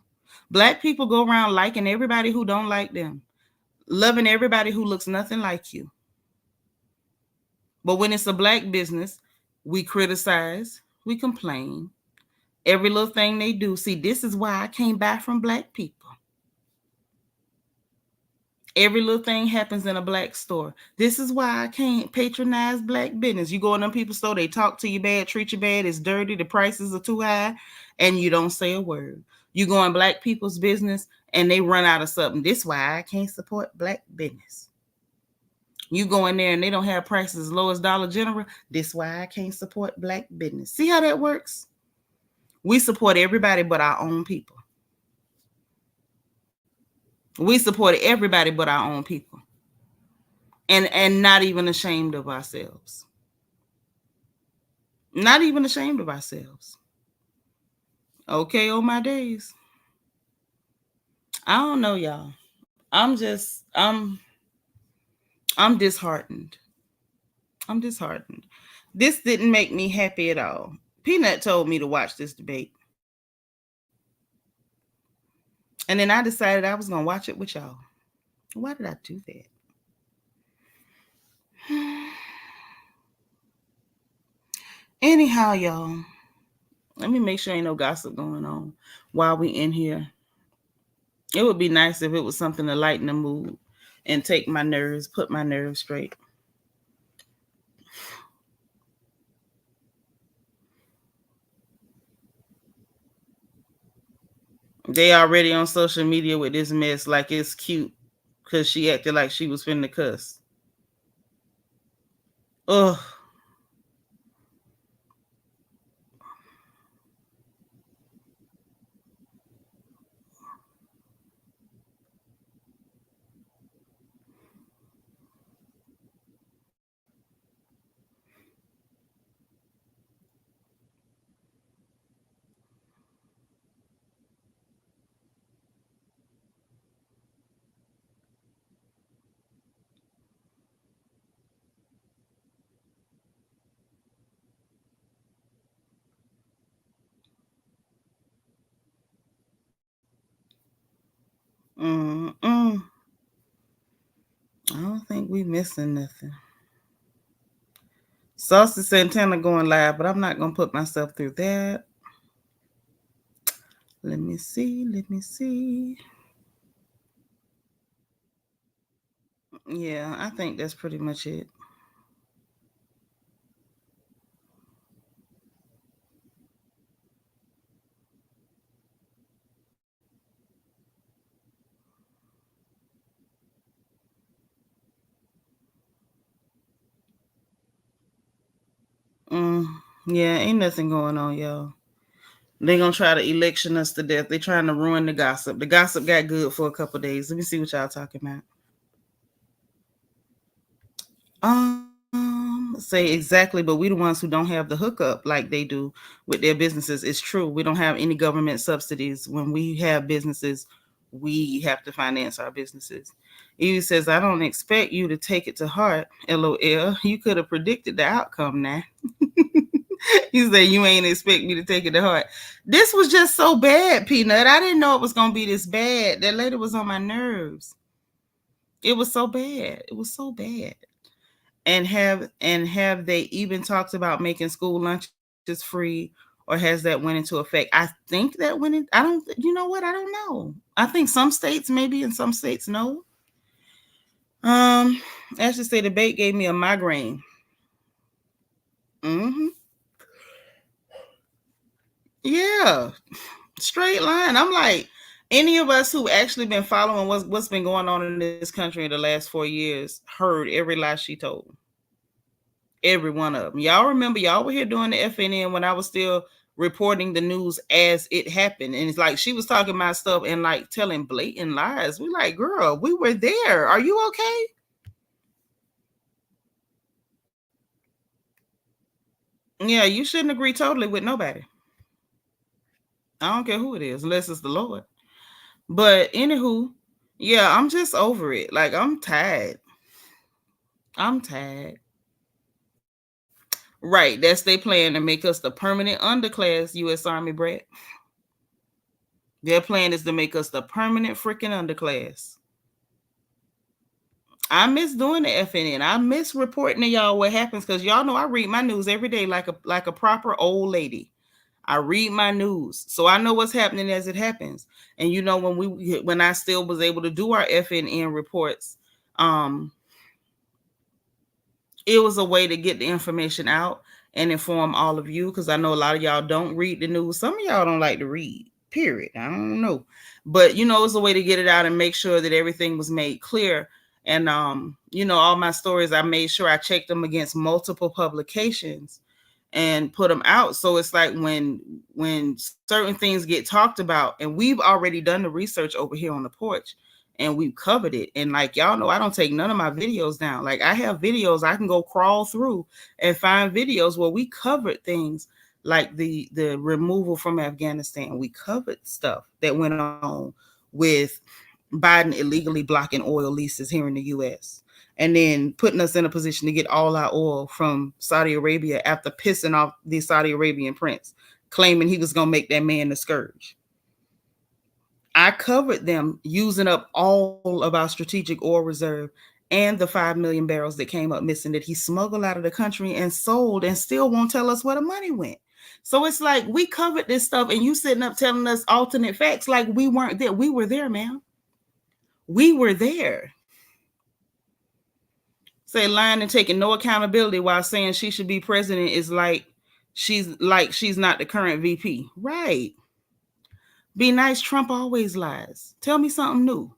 Black people go around liking everybody who don't like them, loving everybody who looks nothing like you. But when it's a Black business, we criticize, we complain. Every little thing they do. See, this is why I can't buy from Black people. Every little thing happens in a Black store. This is why I can't patronize Black business. You go in them people's store, they talk to you bad, treat you bad, it's dirty, the prices are too high, and you don't say a word. You go in Black people's business and they run out of something. This is why I can't support Black business. You go in there and they don't have prices as low as Dollar General. This is why I can't support Black business. See how that works? We support everybody but our own people. We support everybody but our own people. And not even ashamed of ourselves. Not even ashamed of ourselves. Okay, oh my days. I don't know, y'all. I'm disheartened. I'm disheartened. This didn't make me happy at all. Peanut told me to watch this debate. And then I decided I was going to watch it with y'all. Why did I do that? Anyhow, y'all, let me make sure ain't no gossip going on while we in here. It would be nice if it was something to lighten the mood and take my nerves, put my nerves straight. They already on social media with this mess like it's cute because she acted like she was finna cuss. Ugh. I don't think we missing nothing. Saucy Santana going live, but I'm not going to put myself through that. Let me see. Yeah, I think that's pretty much it. Yeah, ain't nothing going on, y'all. They're going to try to election us to death. They're trying to ruin the gossip. The gossip got good for a couple of days. Let me see what y'all talking about. say exactly, but we the ones who don't have the hookup like they do with their businesses. It's true. We don't have any government subsidies. When we have businesses, we have to finance our businesses. Evie says, I don't expect you to take it to heart. LOL. You could have predicted the outcome now. He said, you ain't expect me to take it to heart. This was just so bad, Peanut. I didn't know it was going to be this bad. That lady was on my nerves. It was so bad. It was so bad. And have they even talked about making school lunches free, or has that went into effect? I think that went in. I don't, you know what? I don't know. I think some states maybe, and some states no. Ashley say debate gave me a migraine. Yeah, straight line. I'm like, any of us who actually been following what's been going on in this country in the last 4 years heard every lie she told. Every one of them. Y'all remember, y'all were here doing the FNN when I was still reporting the news as it happened. And it's like she was talking about stuff and like telling blatant lies. We like, girl, we were there. Are you okay? Yeah, you shouldn't agree totally with nobody. I don't care who it is, unless it's the Lord. But anywho, yeah, I'm just over it. Like, I'm tired. Right, that's their plan, to make us the permanent underclass, U.S. Army, Brett. Their plan is to make us the permanent freaking underclass. I miss doing the FNN. I miss reporting to y'all what happens, because y'all know I read my news every day like a proper old lady. I read my news, so I know what's happening as it happens. And you know, when I still was able to do our FNN reports, it was a way to get the information out and inform all of you, because I know a lot of y'all don't read the news. Some of y'all don't like to read, period. I don't know. But, you know, it's a way to get it out and make sure that everything was made clear. And, you know, all my stories, I made sure I checked them against multiple publications and put them out. So it's like when certain things get talked about, and we've already done the research over here on the porch, and we've covered it. And like, y'all know, I don't take none of my videos down. Like, I have videos I can go crawl through and find videos where we covered things like the removal from Afghanistan. We covered stuff that went on with Biden illegally blocking oil leases here in the U.S. and then putting us in a position to get all our oil from Saudi Arabia after pissing off the Saudi Arabian prince, claiming he was going to make that man the scourge. I covered them using up all of our strategic oil reserve and the 5 million barrels that came up missing that he smuggled out of the country and sold, and still won't tell us where the money went. So it's like, we covered this stuff and you sitting up telling us alternate facts like we weren't there. We were there, man. We were there. Say lying and taking no accountability while saying she should be president is like she's not the current VP. Right. Be nice. Trump always lies. Tell me something new.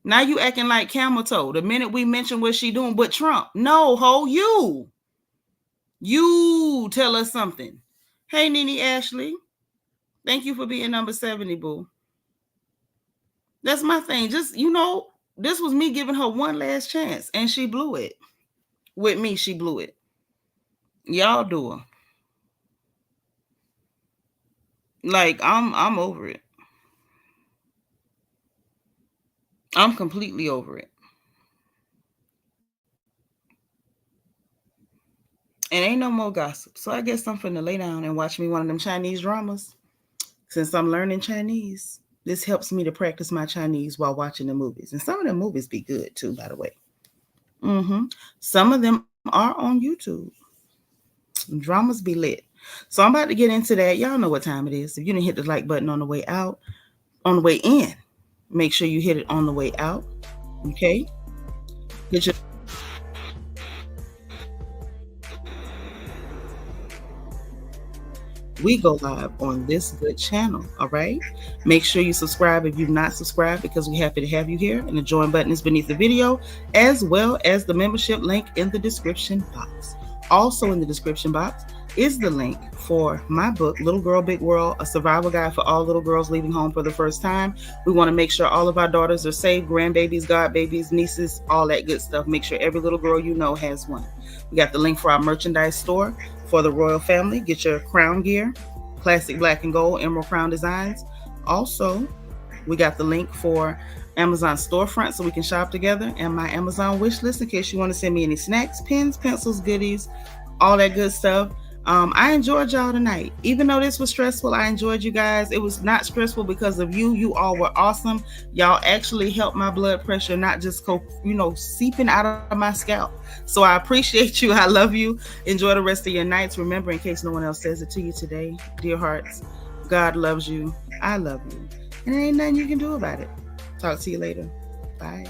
Now you acting like camel toe. The minute we mention what she doing, but Trump, no, ho, you tell us something. Hey, Nene Ashley, thank you for being number 70, boo. That's my thing. Just, you know, this was me giving her one last chance, and she blew it. With me, she blew it. Y'all do her. Like, I'm over it. I'm completely over it. And ain't no more gossip. So I guess I'm finna lay down and watch me one of them Chinese dramas. Since I'm learning Chinese, this helps me to practice my Chinese while watching the movies. And some of the movies be good too, by the way. Some of them are on YouTube. Dramas be lit. So I'm about to get into that. Y'all know what time it is. If you didn't hit the like button on the way out, on the way in, make sure you hit it on the way out. Okay? We go live on this good channel. All right. Make sure you subscribe if you've not subscribed, because we're happy to have you here. And the join button is beneath the video, as well as the membership link in the description box. Also in the description box, is the link for my book, Little Girl, Big World, a survival guide for all little girls leaving home for the first time. We want to make sure all of our daughters are safe, grandbabies, godbabies, nieces, all that good stuff. Make sure every little girl you know has one. We got the link for our merchandise store for the royal family. Get your crown gear, classic black and gold, emerald crown designs. Also, we got the link for Amazon storefront so we can shop together, and my Amazon wish list in case you want to send me any snacks, pens, pencils, goodies, all that good stuff. I enjoyed y'all tonight. Even though this was stressful, I enjoyed you guys. It was not stressful because of you. You all were awesome. Y'all actually helped my blood pressure not just seeping out of my scalp. So I appreciate you. I love you. Enjoy the rest of your nights. Remember, in case no one else says it to you today, dear hearts, God loves you. I love you. And there ain't nothing you can do about it. Talk to you later. Bye.